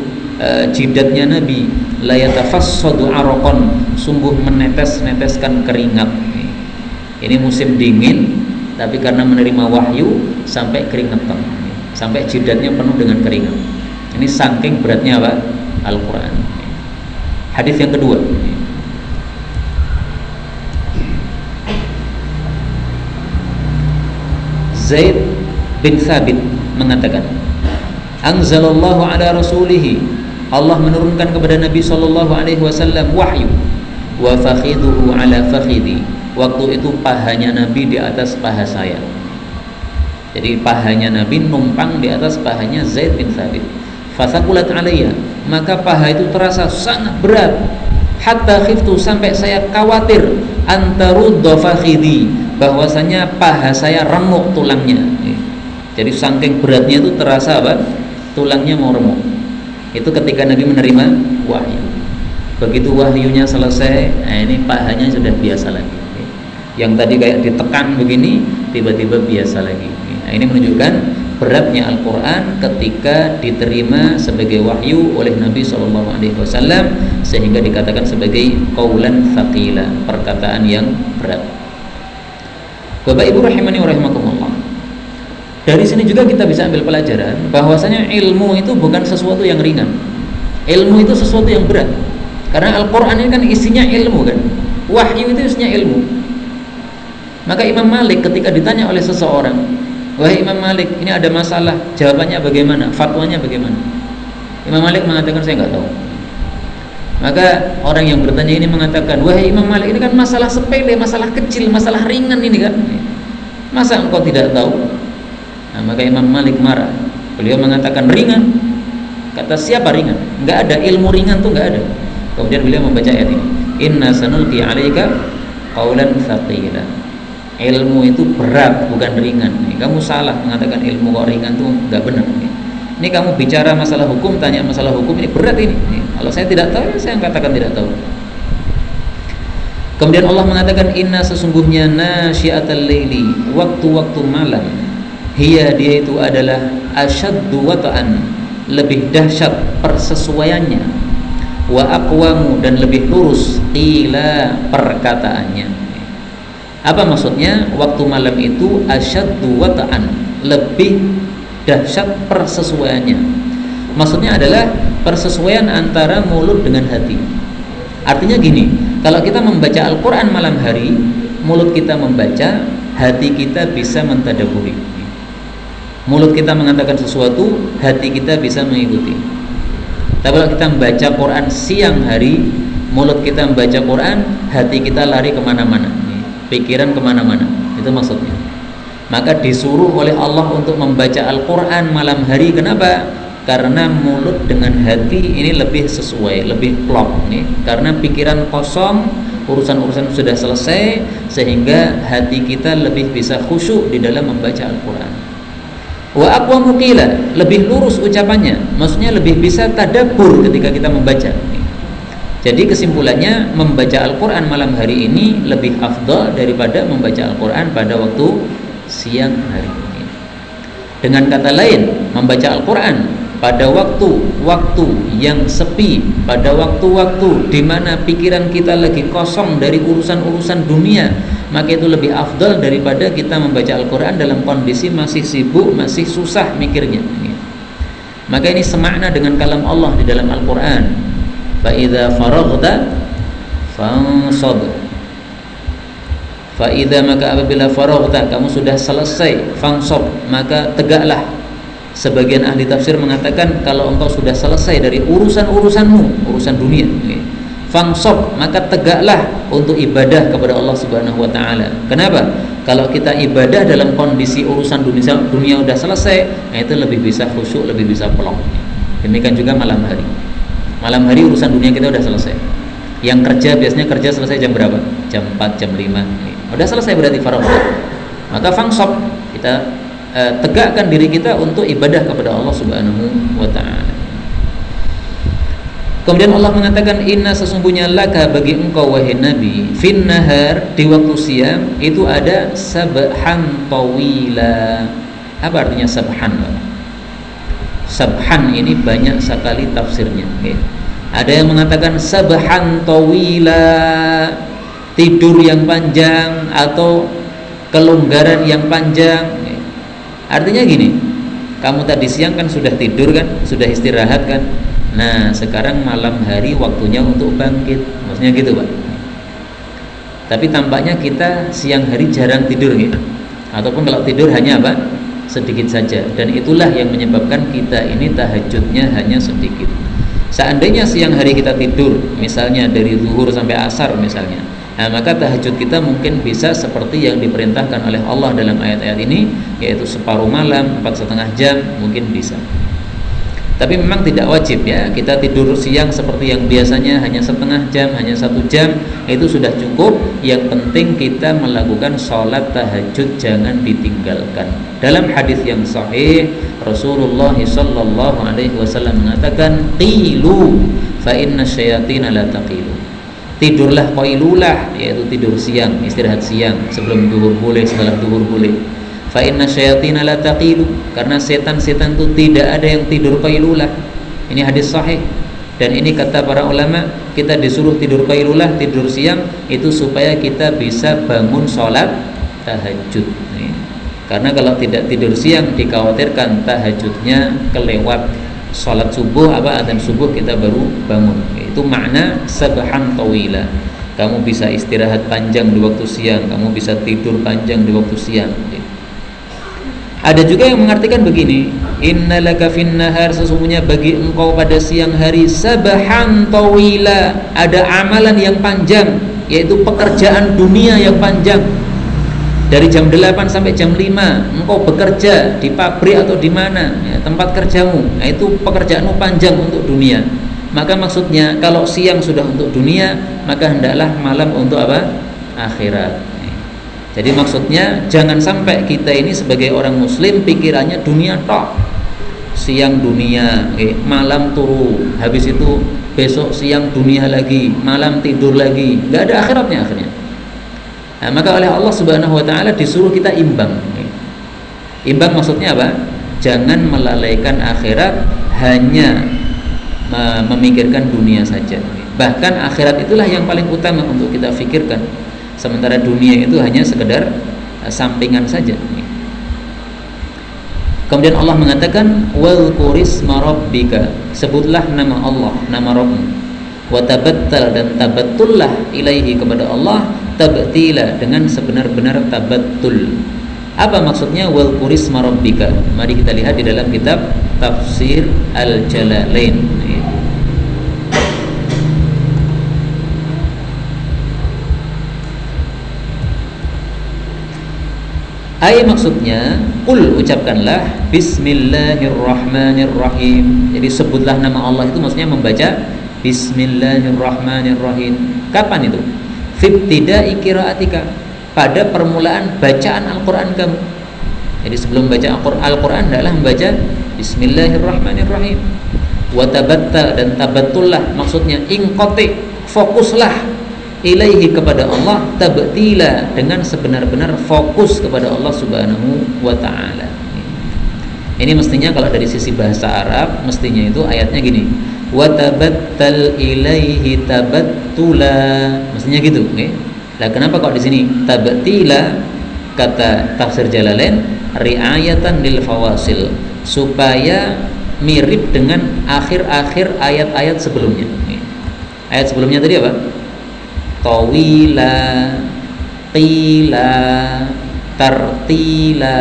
jidatnya Nabi la yatafassadu araqan, sungguh menetes-neteskan keringat. Ini musim dingin, tapi karena menerima wahyu sampai keringetan, sampai jidatnya penuh dengan keringat. Ini saking beratnya apa? Al-Quran. Hadis yang kedua, Zaid bin Thabit mengatakan, Anzalallahu ala rasulihi, Allah menurunkan kepada Nabi Sallallahu Alaihi Wasallam wahyu, wa fakhiduhu ala fakhidi, waktu itu pahanya Nabi di atas paha saya. Jadi pahanya Nabi numpang di atas pahanya Zaid bin Thabit. Fasakulat alayya, maka paha itu terasa sangat berat. Hatta khiftu, sampai saya khawatir, antarudda fakhidi, bahwasanya paha saya remuk tulangnya. Jadi saking beratnya itu terasa apa? Tulangnya mau remuk. Itu ketika Nabi menerima wahyu. Begitu wahyunya selesai, ini pahanya sudah biasa lagi. Yang tadi kayak ditekan begini, tiba-tiba biasa lagi. Nah, ini menunjukkan beratnya Al-Quran ketika diterima sebagai wahyu oleh Nabi SAW, sehingga dikatakan sebagai qaulan thaqila, perkataan yang berat. Bapak Ibu rahimani wa rahimakumullah, dari sini juga kita bisa ambil pelajaran bahwasanya ilmu itu bukan sesuatu yang ringan. Ilmu itu sesuatu yang berat, karena Al-Quran ini kan isinya ilmu kan, wahyu itu isinya ilmu. Maka Imam Malik ketika ditanya oleh seseorang, wahai Imam Malik, ini ada masalah, jawabannya bagaimana, fatwanya bagaimana? Imam Malik mengatakan, saya nggak tahu. Maka orang yang bertanya ini mengatakan, wahai Imam Malik, ini kan masalah sepele, masalah kecil, masalah ringan ini kan, masa engkau tidak tahu? Nah, maka Imam Malik marah. Beliau mengatakan, ringan. Kata siapa ringan? Nggak ada, ilmu ringan tuh nggak ada. Kemudian beliau membaca ayat ini, inna sanulqi alaika qaulan thaqila. Ilmu itu berat, bukan ringan. Kamu salah mengatakan ilmu kok ringan tuh nggak benar. Ini kamu bicara masalah hukum, tanya masalah hukum, ini berat ini. Kalau saya tidak tahu, saya katakan tidak tahu. Kemudian Allah mengatakan, inna, sesungguhnya nasyiatal laili, waktu-waktu malam, hiya, dia itu adalah asyaddu wata'an, lebih dahsyat persesuaiannya, wa aqwamu, dan lebih lurus, qila, perkataannya. Apa maksudnya? Waktu malam itu asyaddu wata'an, lebih dahsyat persesuaiannya. Maksudnya adalah persesuaian antara mulut dengan hati. Artinya gini, kalau kita membaca Al-Quran malam hari, mulut kita membaca, hati kita bisa mentadaburi. Mulut kita mengatakan sesuatu, hati kita bisa mengikuti. Tapi kalau kita membaca Quran siang hari, mulut kita membaca Quran, hati kita lari kemana-mana, pikiran kemana-mana. Itu maksudnya. Maka disuruh oleh Allah untuk membaca Al-Quran malam hari. Kenapa? Karena mulut dengan hati ini lebih sesuai, lebih klop nih. Karena pikiran kosong, urusan-urusan sudah selesai, sehingga hati kita lebih bisa khusyuk di dalam membaca Al-Quran. Wa aqwamu qila, lebih lurus ucapannya, maksudnya lebih bisa tadabbur ketika kita membaca. Jadi kesimpulannya, membaca Al-Quran malam hari ini lebih afdal daripada membaca Al-Quran pada waktu siang hari. Dengan kata lain, membaca Al-Quran pada waktu-waktu yang sepi, pada waktu-waktu di mana pikiran kita lagi kosong dari urusan-urusan dunia, maka itu lebih afdal daripada kita membaca Al-Quran dalam kondisi masih sibuk, masih susah mikirnya. Maka ini semakna dengan kalam Allah di dalam Al-Quran. Fa'idha faraghta fansab. Fa'idha, maka apabila faraghta, kamu sudah selesai, fansab, maka tegaklah. Sebagian ahli tafsir mengatakan kalau engkau sudah selesai dari urusan-urusanmu, urusan dunia, fansab, maka tegaklah. untuk ibadah kepada Allah Subhanahu wa taala. Kenapa? Kalau kita ibadah dalam kondisi urusan dunia udah selesai, nah itu lebih bisa khusyuk, lebih bisa plong. Demikian juga malam hari. Malam hari urusan dunia kita udah selesai. Yang kerja biasanya kerja selesai jam berapa? Jam 4, jam 5. Udah selesai berarti faragh. Maka fangsop, kita tegakkan diri kita untuk ibadah kepada Allah Subhanahu wa taala. Kemudian Allah mengatakan, inna sesungguhnya laka bagi engkau wahai Nabi fin nahar, di waktu siang itu ada sabhan tawila. Apa artinya sabhan? Sabhan ini banyak sekali tafsirnya. Ada yang mengatakan sabhan tawila, tidur yang panjang atau kelonggaran yang panjang. Artinya gini, kamu tadi siang kan sudah tidur kan, sudah istirahat kan. Nah, sekarang malam hari waktunya untuk bangkit. Maksudnya gitu, Pak. Tapi tampaknya kita siang hari jarang tidur gitu. Ataupun kalau tidur hanya apa? Sedikit saja. Dan itulah yang menyebabkan kita ini tahajudnya hanya sedikit. Seandainya siang hari kita tidur, misalnya dari zuhur sampai asar misalnya, nah, maka tahajud kita mungkin bisa seperti yang diperintahkan oleh Allah dalam ayat-ayat ini, yaitu separuh malam, 4,5 jam, mungkin bisa. Tapi memang tidak wajib ya, kita tidur siang seperti yang biasanya hanya setengah jam, hanya 1 jam, itu sudah cukup. Yang penting kita melakukan sholat tahajud, jangan ditinggalkan. Dalam hadis yang sahih, Rasulullah sallallahu alaihi wasallam mengatakan, qilu fa inna syayatina la taqilu. Tidurlah qailulah, yaitu tidur siang, istirahat siang, sebelum zuhur boleh, setelah zuhur boleh. Fa inna syayatina la taqilu, karena setan-setan itu tidak ada yang tidur qailulah. Ini hadis sahih. Dan ini kata para ulama, kita disuruh tidur qailulah, tidur siang itu supaya kita bisa bangun sholat tahajud. Karena kalau tidak tidur siang dikhawatirkan tahajudnya kelewat, sholat subuh adzan subuh kita baru bangun. Itu makna sabhan tawila. Kamu bisa istirahat panjang di waktu siang, kamu bisa tidur panjang di waktu siang. Ada juga yang mengartikan begini, innalaka fin nahar, sesungguhnya bagi engkau pada siang hari sabhan tawila, ada amalan yang panjang, yaitu pekerjaan dunia yang panjang. Dari jam 8 sampai jam 5 engkau bekerja di pabrik atau di mana ya, tempat kerjamu. Nah, itu pekerjaanmu panjang untuk dunia. Maka maksudnya kalau siang sudah untuk dunia, maka hendaklah malam untuk apa? Akhirat. Jadi maksudnya jangan sampai kita ini sebagai orang muslim pikirannya dunia tok. Siang dunia, malam turu, habis itu besok siang dunia lagi, malam tidur lagi, nggak ada akhiratnya akhirnya. Nah, maka oleh Allah Subhanahu wa taala disuruh kita imbang. Imbang maksudnya apa? Jangan melalaikan akhirat hanya memikirkan dunia saja. Bahkan akhirat itulah yang paling utama untuk kita pikirkan. Sementara dunia itu hanya sekedar sampingan saja. Kemudian Allah mengatakan wazkurisma rabbika, sebutlah nama Allah, nama Rabbmu. Wa tabattal, dan tabattullah ilaihi, kepada Allah, tabtila, dengan sebenar-benar tabattul. Apa maksudnya wazkurisma rabbika? Mari kita lihat di dalam kitab Tafsir Al-Jalalain. Ayat maksudnya, qul, ucapkanlah, bismillahirrahmanirrahim. Jadi sebutlah nama Allah itu maksudnya membaca bismillahirrahmanirrahim. Kapan itu? Fibtida'i qiraatika, pada permulaan bacaan Al-Quran kamu. Jadi sebelum baca Al-Quran adalah membaca bismillahirrahmanirrahim. Wa tabattal, dan tabattullah maksudnya inqati, fokuslah, ilaihi, kepada Allah, tabtila, dengan sebenar-benar fokus kepada Allah Subhanahu wa taala. Ini mestinya kalau dari sisi bahasa Arab mestinya itu ayatnya gini, wa tabattal ilaihi tabattula, mestinya gitu, okay? Nah, kenapa kok di sini tabtila? Kata Tafsir Jalalain, riayatan lil fawasil, supaya mirip dengan akhir-akhir ayat-ayat sebelumnya. Ayat sebelumnya tadi apa? Tawila, qila, tartila,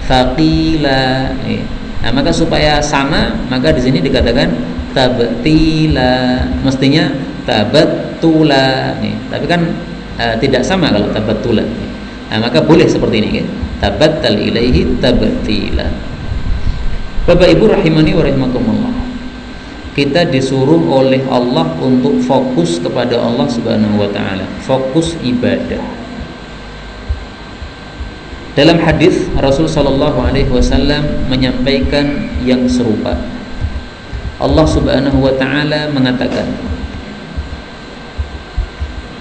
faqila. Nah, maka supaya sama, maka di sini dikatakan tabtila. Mestinya tabat tabattula nih. Tapi kan tidak sama kalau tabattula. Nah, maka boleh seperti ini ya. Tabattal ilaihi tabtila. Bapak Ibu rahimani wa rahimakumullah. Kita disuruh oleh Allah untuk fokus kepada Allah Subhanahu wa taala, fokus ibadah. Dalam hadis Rasul sallallahu alaihi wasallam menyampaikan yang serupa. Allah Subhanahu wa taala mengatakan,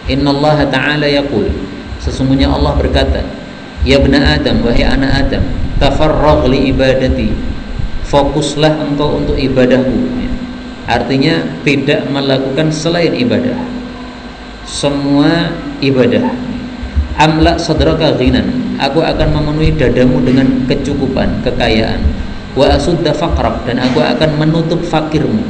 Innallaha ta'ala yaqul, sesungguhnya Allah berkata, ya bna Adam, wahai anak Adam, tafarragh li ibadati, fokuslah engkau untuk ibadahku. Artinya tidak melakukan selain ibadah, semua ibadah. Amla sadraka ghinan, aku akan memenuhi dadamu dengan kecukupan, kekayaan. Wa asudda faqrak, dan aku akan menutup fakirmu.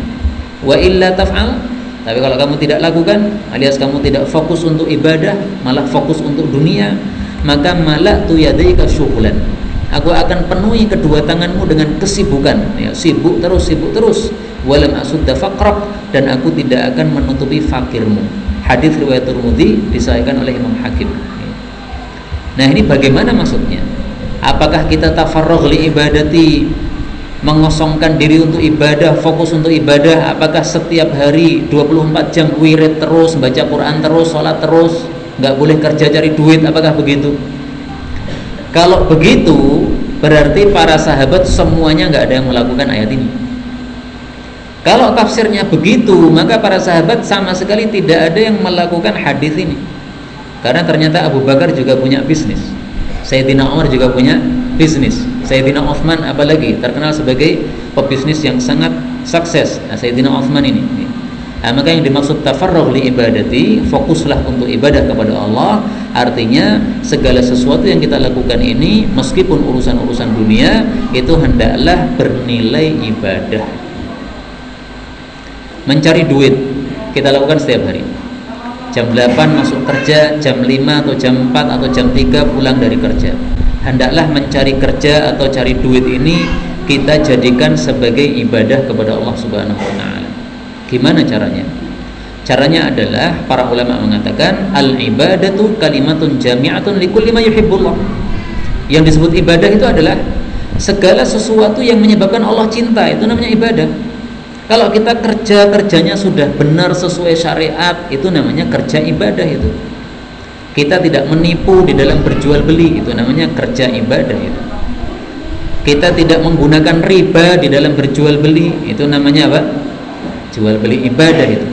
Wa illa taf'al, tapi kalau kamu tidak lakukan, alias kamu tidak fokus untuk ibadah, malah fokus untuk dunia, maka mala'tu yadaika syughlan, aku akan penuhi kedua tanganmu dengan kesibukan, ya, sibuk terus. Walam asudda faqrak, dan aku tidak akan menutupi fakirmu. Hadis riwayat Tirmidzi disahihkan oleh Imam Hakim. Nah, ini bagaimana maksudnya? Apakah kita tafarragh li ibadati, mengosongkan diri untuk ibadah, fokus untuk ibadah? Apakah setiap hari 24 jam wirid terus, baca Quran terus, sholat terus, nggak boleh kerja cari duit? Apakah begitu? Kalau begitu, berarti para sahabat semuanya nggak ada yang melakukan ayat ini. Kalau tafsirnya begitu, maka para sahabat sama sekali tidak ada yang melakukan hadis ini. Karena ternyata Abu Bakar juga punya bisnis, Sayyidina Umar juga punya bisnis, Sayyidina Utsman apalagi terkenal sebagai pebisnis yang sangat sukses. Nah, Sayyidina Utsman ini. Nah, maka yang dimaksud tafarragh li ibadati, fokuslah untuk ibadah kepada Allah, artinya segala sesuatu yang kita lakukan ini, meskipun urusan-urusan dunia, itu hendaklah bernilai ibadah. Mencari duit kita lakukan setiap hari. Jam 8 masuk kerja, jam 5 atau jam 4 atau jam 3 pulang dari kerja. Hendaklah mencari kerja atau cari duit ini kita jadikan sebagai ibadah kepada Allah Subhanahu wa taala. Gimana caranya? Caranya adalah para ulama mengatakan al-ibadatu kalimatun jami'atun likulli ma yuhibbullah. Yang disebut ibadah itu adalah segala sesuatu yang menyebabkan Allah cinta, itu namanya ibadah. Kalau kita kerjanya sudah benar sesuai syariat, itu namanya kerja ibadah itu. Kita tidak menipu di dalam berjual beli, itu namanya kerja ibadah itu. Kita tidak menggunakan riba di dalam berjual beli, itu namanya apa? Jual beli ibadah itu.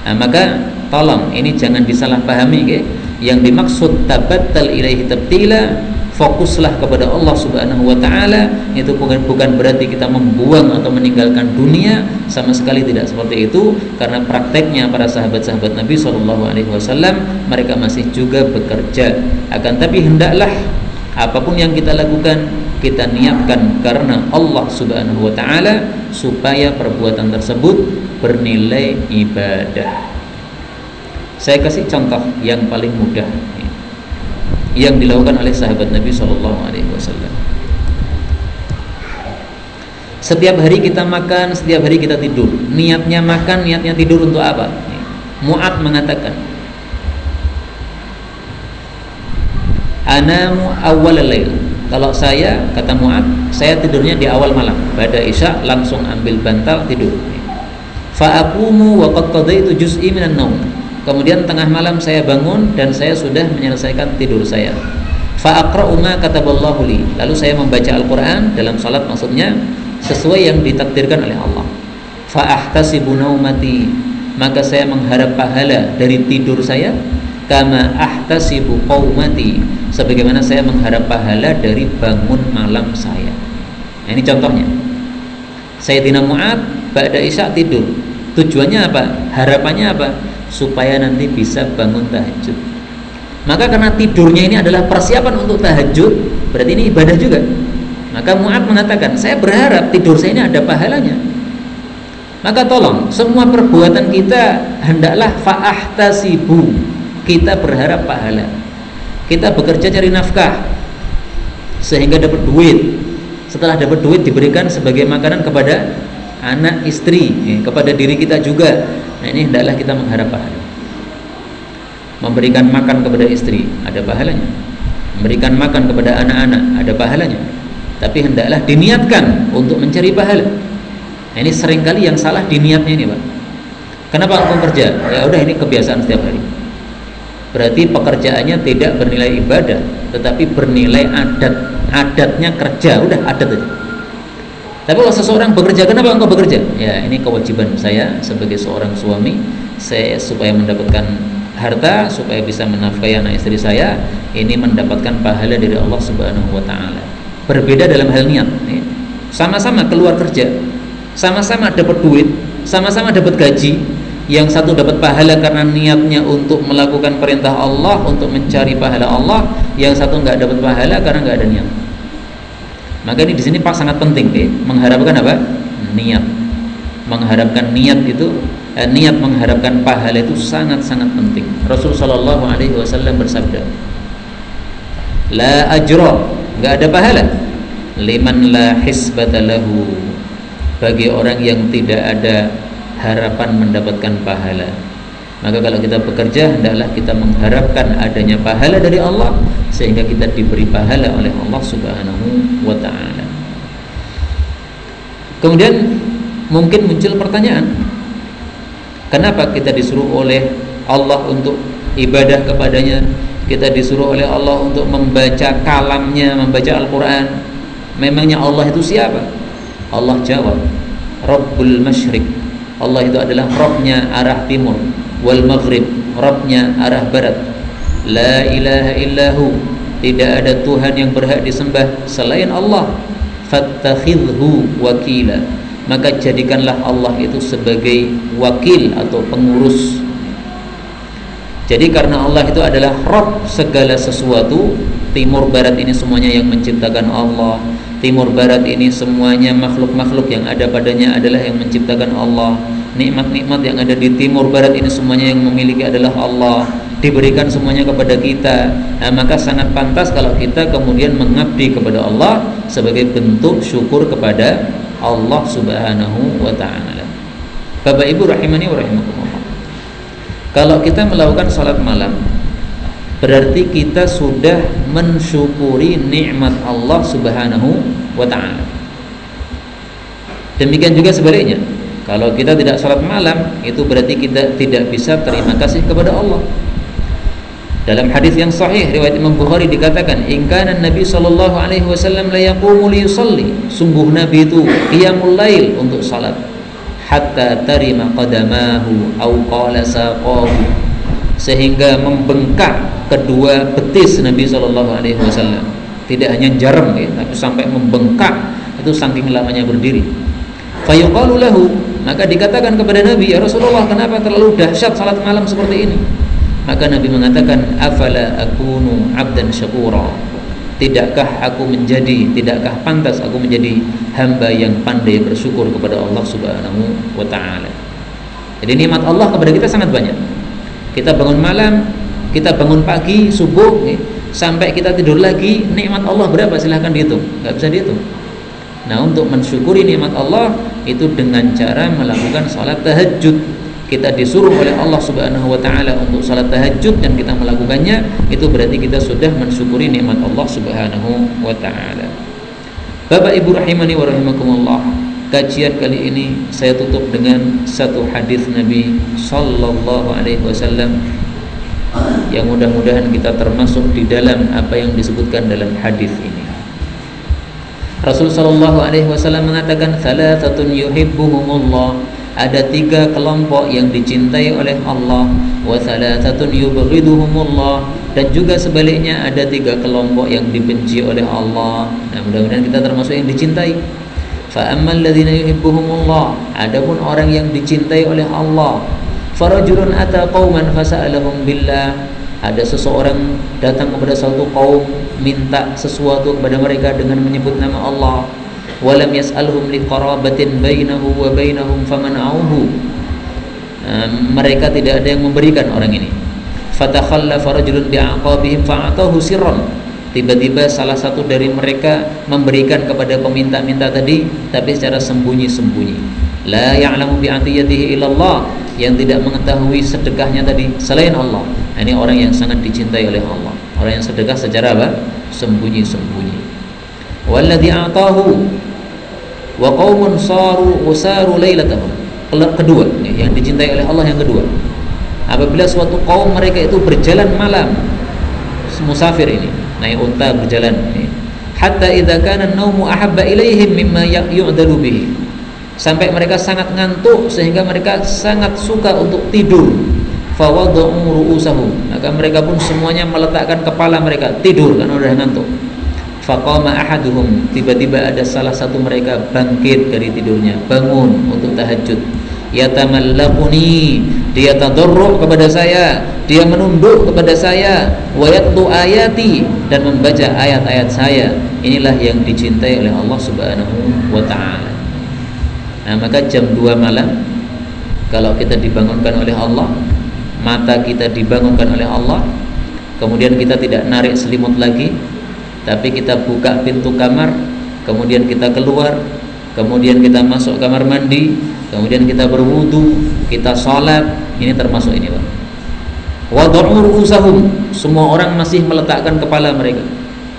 Nah, maka tolong ini jangan disalahpahami. Yang dimaksud tabattal ilaihi tabtila, fokuslah kepada Allah Subhanahu wa taala, itu bukan berarti kita membuang atau meninggalkan dunia, sama sekali tidak seperti itu. Karena prakteknya para sahabat-sahabat Nabi SAW, mereka masih juga bekerja. Akan tapi hendaklah apapun yang kita lakukan, kita niatkan karena Allah Subhanahu wa taala, supaya perbuatan tersebut bernilai ibadah. Saya kasih contoh yang paling mudah yang dilakukan oleh sahabat Nabi SAW. Setiap hari kita makan, setiap hari kita tidur. Niatnya makan, niatnya tidur untuk apa? Mu'ad mengatakan, anamu awwal lail. Kalau saya, kata Mu'ad, saya tidurnya di awal malam. Pada Isya langsung ambil bantal tidur. Fa'aqumu wa qad qadaitu juz'i minan naum. Kemudian tengah malam saya bangun dan saya sudah menyelesaikan tidur saya. Fa'aqra'u ma kataballahu li. Lalu saya membaca Al-Qur'an dalam salat, maksudnya sesuai yang ditakdirkan oleh Allah. Fa'ahtasibu naumati, maka saya mengharap pahala dari tidur saya, kama ahtasibu qaumati, sebagaimana saya mengharap pahala dari bangun malam saya. Nah, ini contohnya. Sayyidina Mu'ad ba'da Isya tidur. Tujuannya apa? Harapannya apa? Supaya nanti bisa bangun tahajud. Maka karena tidurnya ini adalah persiapan untuk tahajud, berarti ini ibadah juga. Maka Mu'ad mengatakan, saya berharap tidur saya ini ada pahalanya. Maka tolong, semua perbuatan kita hendaklah fa'ahtasibu, kita berharap pahala. Kita bekerja cari nafkah sehingga dapat duit. Setelah dapat duit diberikan sebagai makanan kepada anak, istri, kepada diri kita juga. Nah, ini hendaklah kita mengharap pahala. Memberikan makan kepada istri, ada pahalanya. Memberikan makan kepada anak-anak, ada pahalanya. Tapi hendaklah diniatkan untuk mencari pahala. Nah, ini seringkali yang salah di niatnya ini, Pak. Kenapa engkau kerja? Ya udah, ini kebiasaan setiap hari. Berarti pekerjaannya tidak bernilai ibadah, tetapi bernilai adatnya kerja, udah adat aja. Tapi kalau seseorang bekerja, kenapa engkau bekerja? Ya, ini kewajiban saya sebagai seorang suami, saya supaya mendapatkan harta, supaya bisa menafkahi anak istri saya, ini mendapatkan pahala dari Allah Subhanahu wa taala. Berbeda dalam hal niat. Sama-sama keluar kerja, sama-sama dapat duit, sama-sama dapat gaji. Yang satu dapat pahala karena niatnya untuk melakukan perintah Allah, untuk mencari pahala Allah. Yang satu nggak dapat pahala karena nggak ada niat. Maka ini di sini Pak sangat penting, mengharapkan apa? Niat. Mengharapkan niat itu, niat mengharapkan pahala itu sangat-sangat penting. Rasulullah Shallallahu Alaihi Wasallam bersabda, la ajra, nggak ada pahala, liman la hisbata lahu, bagi orang yang tidak ada harapan mendapatkan pahala. Maka kalau kita bekerja, hendaklah kita mengharapkan adanya pahala dari Allah, sehingga kita diberi pahala oleh Allah Subhanahu wa ta'ala. Kemudian mungkin muncul pertanyaan, kenapa kita disuruh oleh Allah untuk ibadah kepadanya, kita disuruh oleh Allah untuk membaca kalamnya, membaca Al-Quran? Memangnya Allah itu siapa? Allah jawab, Rabbul Masyriq. Allah itu adalah Rabbnya arah timur, wal Maghrib, Rabbnya arah barat. La ilaha illahu, tidak ada Tuhan yang berhak disembah selain Allah. Fattakhidhu wakila, maka jadikanlah Allah itu sebagai wakil atau pengurus. Jadi karena Allah itu adalah Rabb segala sesuatu, timur barat ini semuanya yang menciptakan Allah. Timur barat ini semuanya makhluk-makhluk yang ada padanya adalah yang menciptakan Allah. Nikmat-nikmat yang ada di timur barat ini semuanya yang memiliki adalah Allah, diberikan semuanya kepada kita. Nah, maka sangat pantas kalau kita kemudian mengabdi kepada Allah sebagai bentuk syukur kepada Allah Subhanahu wa ta'ala. Bapak Ibu rahimani wa rahimakumullah, kalau kita melakukan salat malam, berarti kita sudah mensyukuri nikmat Allah Subhanahu wa ta'ala. Demikian juga sebaliknya, kalau kita tidak salat malam, itu berarti kita tidak bisa terima kasih kepada Allah. Dalam hadis yang sahih riwayat Imam Bukhari dikatakan, in kana Nabi sallallahu alaihi wasallam la yaqumu li yusalli, sungguh Nabi itu qiyamul lail untuk salat, hatta tarima qadamahu aw qala saqahu, sehingga membengkak kedua betis Nabi sallallahu alaihi wasallam. Tidak hanya jarem ya, tapi sampai membengkak, itu saking lamanya berdiri. Fayuqalu lahu, maka dikatakan kepada Nabi, ya Rasulullah, kenapa terlalu dahsyat salat malam seperti ini? Maka Nabi mengatakan, afala akunu abdan syakura, tidakkah pantas aku menjadi hamba yang pandai bersyukur kepada Allah Subhanahu wa ta'ala. Jadi nikmat Allah kepada kita sangat banyak. Kita bangun malam, kita bangun pagi, subuh, sampai kita tidur lagi, nikmat Allah berapa? Silahkan dihitung, nggak bisa dihitung. Nah, untuk mensyukuri nikmat Allah itu dengan cara melakukan salat tahajud. Kita disuruh oleh Allah Subhanahu wa ta'ala untuk salat tahajud dan kita melakukannya, itu berarti kita sudah mensyukuri nikmat Allah Subhanahu wa ta'ala. Bapak Ibu rahimani wa rahimakumullah, kajian kali ini saya tutup dengan satu hadis Nabi sallallahu alaihi wasallam yang mudah-mudahan kita termasuk di dalam apa yang disebutkan dalam hadis ini. Rasul sallallahu alaihi wasallam mengatakan, thalathatun yuhibbuhumullah, ada 3 kelompok yang dicintai oleh Allah, wa thalathatun yubghiduhumullah, dan juga sebaliknya ada 3 kelompok yang dibenci oleh Allah. Nah, mudah-mudahan kita termasuk yang dicintai. Fa ammal ladzina yuhibbuhumullah, adapun orang yang dicintai oleh Allah, farajulun ata qauman fasa'alahum billah, ada seseorang datang kepada suatu kaum minta sesuatu kepada mereka dengan menyebut nama Allah. Walam yas'alhum liqarabatin bainahu wa bainahum famana'uhu, mereka tidak ada yang memberikan orang ini. Fatakhallafa rajulun bi'aqabihim fa'atahu sirran, tiba-tiba salah satu dari mereka memberikan kepada peminta-minta tadi, tapi secara sembunyi-sembunyi. La ya'lamu bi'atiyatihi illallah, yang tidak mengetahui sedekahnya tadi selain Allah. Nah, ini orang yang sangat dicintai oleh Allah. Orang yang sedekah secara apa? Sembunyi-sembunyi. Walladzi a'tahu wa qaumun saru lailatahum. Kedua, yang dicintai oleh Allah yang kedua. Apabila suatu kaum mereka itu berjalan malam, musafir ini, naik unta berjalan ini. Hatta idza kana an-naumu ahabba ilaihim mimma yu'dalu bihi. Sampai mereka sangat ngantuk sehingga mereka sangat suka untuk tidur. Fawadhu ru'usahum, maka mereka pun semuanya meletakkan kepala mereka tidur karena sudah ngantuk. Faqama ahaduhum, tiba-tiba ada salah satu mereka bangkit dari tidurnya, bangun untuk tahajud. Yatamallaquni, dia tadarru' kepada saya, dia menunduk kepada saya, wa yatlu ayati, dan membaca ayat-ayat saya. Inilah yang dicintai oleh Allah Subhanahu wa taala. Nah, maka jam 2 malam kalau kita dibangunkan oleh Allah, mata kita dibangunkan oleh Allah, kemudian kita tidak narik selimut lagi, tapi kita buka pintu kamar, kemudian kita keluar, kemudian kita masuk kamar mandi, kemudian kita berwudu, kita sholat. Ini termasuk ini, Pak. Wad'u ru'usahum, semua orang masih meletakkan kepala mereka.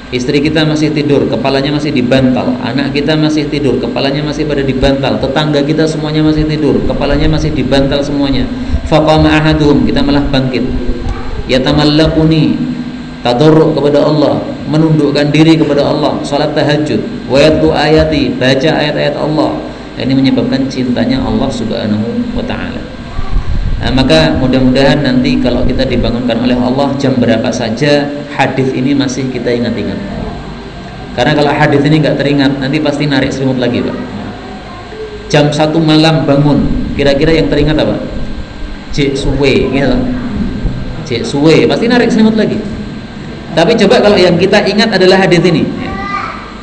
Istri kita masih tidur, kepalanya masih dibantal. Anak kita masih tidur, kepalanya masih pada dibantal. Tetangga kita semuanya masih tidur, kepalanya masih dibantal semuanya. Faqama ahaduhum, kita malah bangkit. Yatamallaquni, tadarru' kepada Allah, menundukkan diri kepada Allah, salat tahajud, wa yatlu ayati, baca ayat-ayat Allah. Ini menyebabkan cintanya Allah Subhanahu wa taala. Nah, maka mudah-mudahan nanti kalau kita dibangunkan oleh Allah jam berapa saja, hadis ini masih kita ingat-ingat. Karena kalau hadis ini nggak teringat, nanti pasti narik selimut lagi, Pak. Jam 1 malam bangun, kira-kira yang teringat apa? Cek suwe, gitu. Cek suwe, pasti narik selimut lagi. Tapi coba kalau yang kita ingat adalah hadis ini.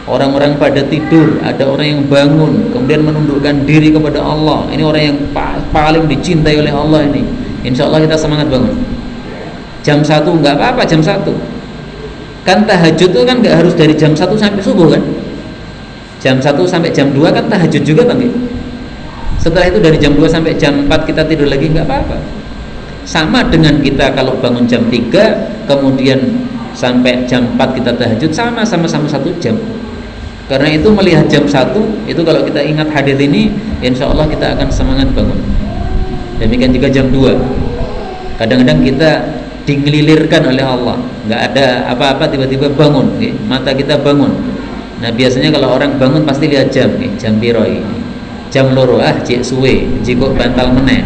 Orang-orang pada tidur, ada orang yang bangun, kemudian menundukkan diri kepada Allah. Ini orang yang paling dicintai oleh Allah ini. Insya Allah kita semangat bangun. Jam 1 nggak apa-apa, jam 1. Kan tahajud itu kan nggak harus dari jam 1 sampai subuh kan? Jam 1 sampai jam 2 kan tahajud juga kan? Setelah itu dari jam 2 sampai jam 4 kita tidur lagi, nggak apa-apa. Sama dengan kita kalau bangun jam 3, kemudian sampai jam 4 kita tahajud, sama-sama 1 jam. Karena itu melihat jam 1 itu kalau kita ingat hadis ini, insya Allah kita akan semangat bangun. Demikian juga jam 2. Kadang-kadang kita digelilirkan oleh Allah, nggak ada apa-apa tiba-tiba bangun, mata kita bangun. Nah biasanya kalau orang bangun pasti lihat jam, jam piro ini, jam loro, cek suwe, jikok bantal meneh.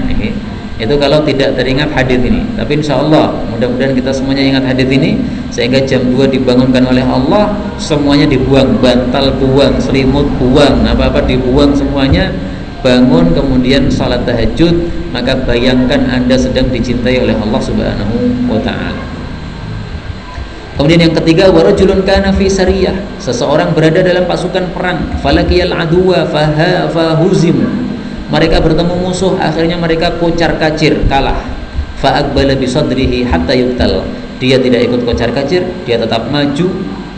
Itu kalau tidak teringat hadis ini. Tapi insya Allah mudah-mudahan kita semuanya ingat hadis ini, sehingga jam 2 dibangunkan oleh Allah, semuanya dibuang, bantal buang, selimut buang, apa-apa dibuang semuanya, bangun kemudian salat tahajud. Maka bayangkan Anda sedang dicintai oleh Allah Subhanahu wa taala. Kemudian yang ketiga, warajulun kana fi sariyah, seseorang berada dalam pasukan perang, falaqiyal aduwa fahuzim, mereka bertemu musuh, akhirnya mereka kocar-kacir, kalah. Fa'aqbala bi sadrihi hatta yuqtal, dia tidak ikut kocar-kacir, dia tetap maju,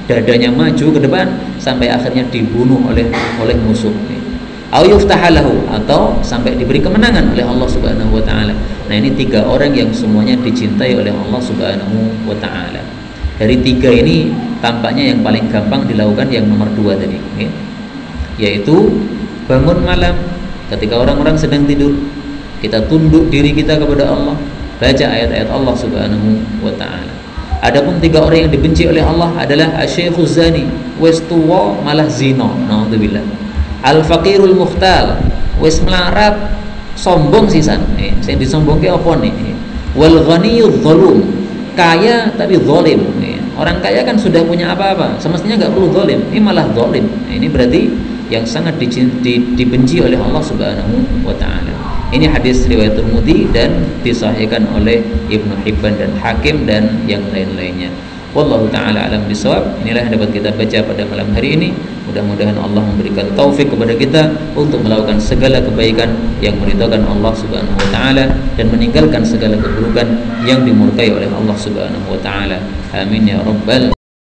dadanya maju ke depan sampai akhirnya dibunuh oleh musuh. Au yuftahalahu, atau sampai diberi kemenangan oleh Allah Subhanahu wa taala. Nah, ini 3 orang yang semuanya dicintai oleh Allah Subhanahu wa taala. Dari 3 ini tampaknya yang paling gampang dilakukan yang nomor 2 tadi, yaitu bangun malam ketika orang-orang sedang tidur, kita tunduk diri kita kepada Allah, baca ayat-ayat Allah Subhanahu wa taala. Adapun 3 orang yang dibenci oleh Allah adalah asy-syaikhuz zani, wis tuwa malah zina, naudzubillah. Al-faqirul mukhtal, wis melarat, sombong sisan. Sing disombongke apa nih? Wal ghaniyudz zalum, kaya tapi zalim. Orang kaya kan sudah punya apa-apa, semestinya enggak perlu zalim, ini malah zalim. Ini berarti yang sangat dibenci oleh Allah Subhanahu wa taala. Ini hadis riwayat Tirmidzi dan disahihkan oleh Ibnu Hibban dan Hakim dan yang lain-lainnya. Wallahu taala alam bisawab. Inilah yang dapat kita baca pada malam hari ini. Mudah-mudahan Allah memberikan taufik kepada kita untuk melakukan segala kebaikan yang meridhakan Allah Subhanahu wa taala dan meninggalkan segala keburukan yang dimurkai oleh Allah Subhanahu wa taala. Amin ya rabbal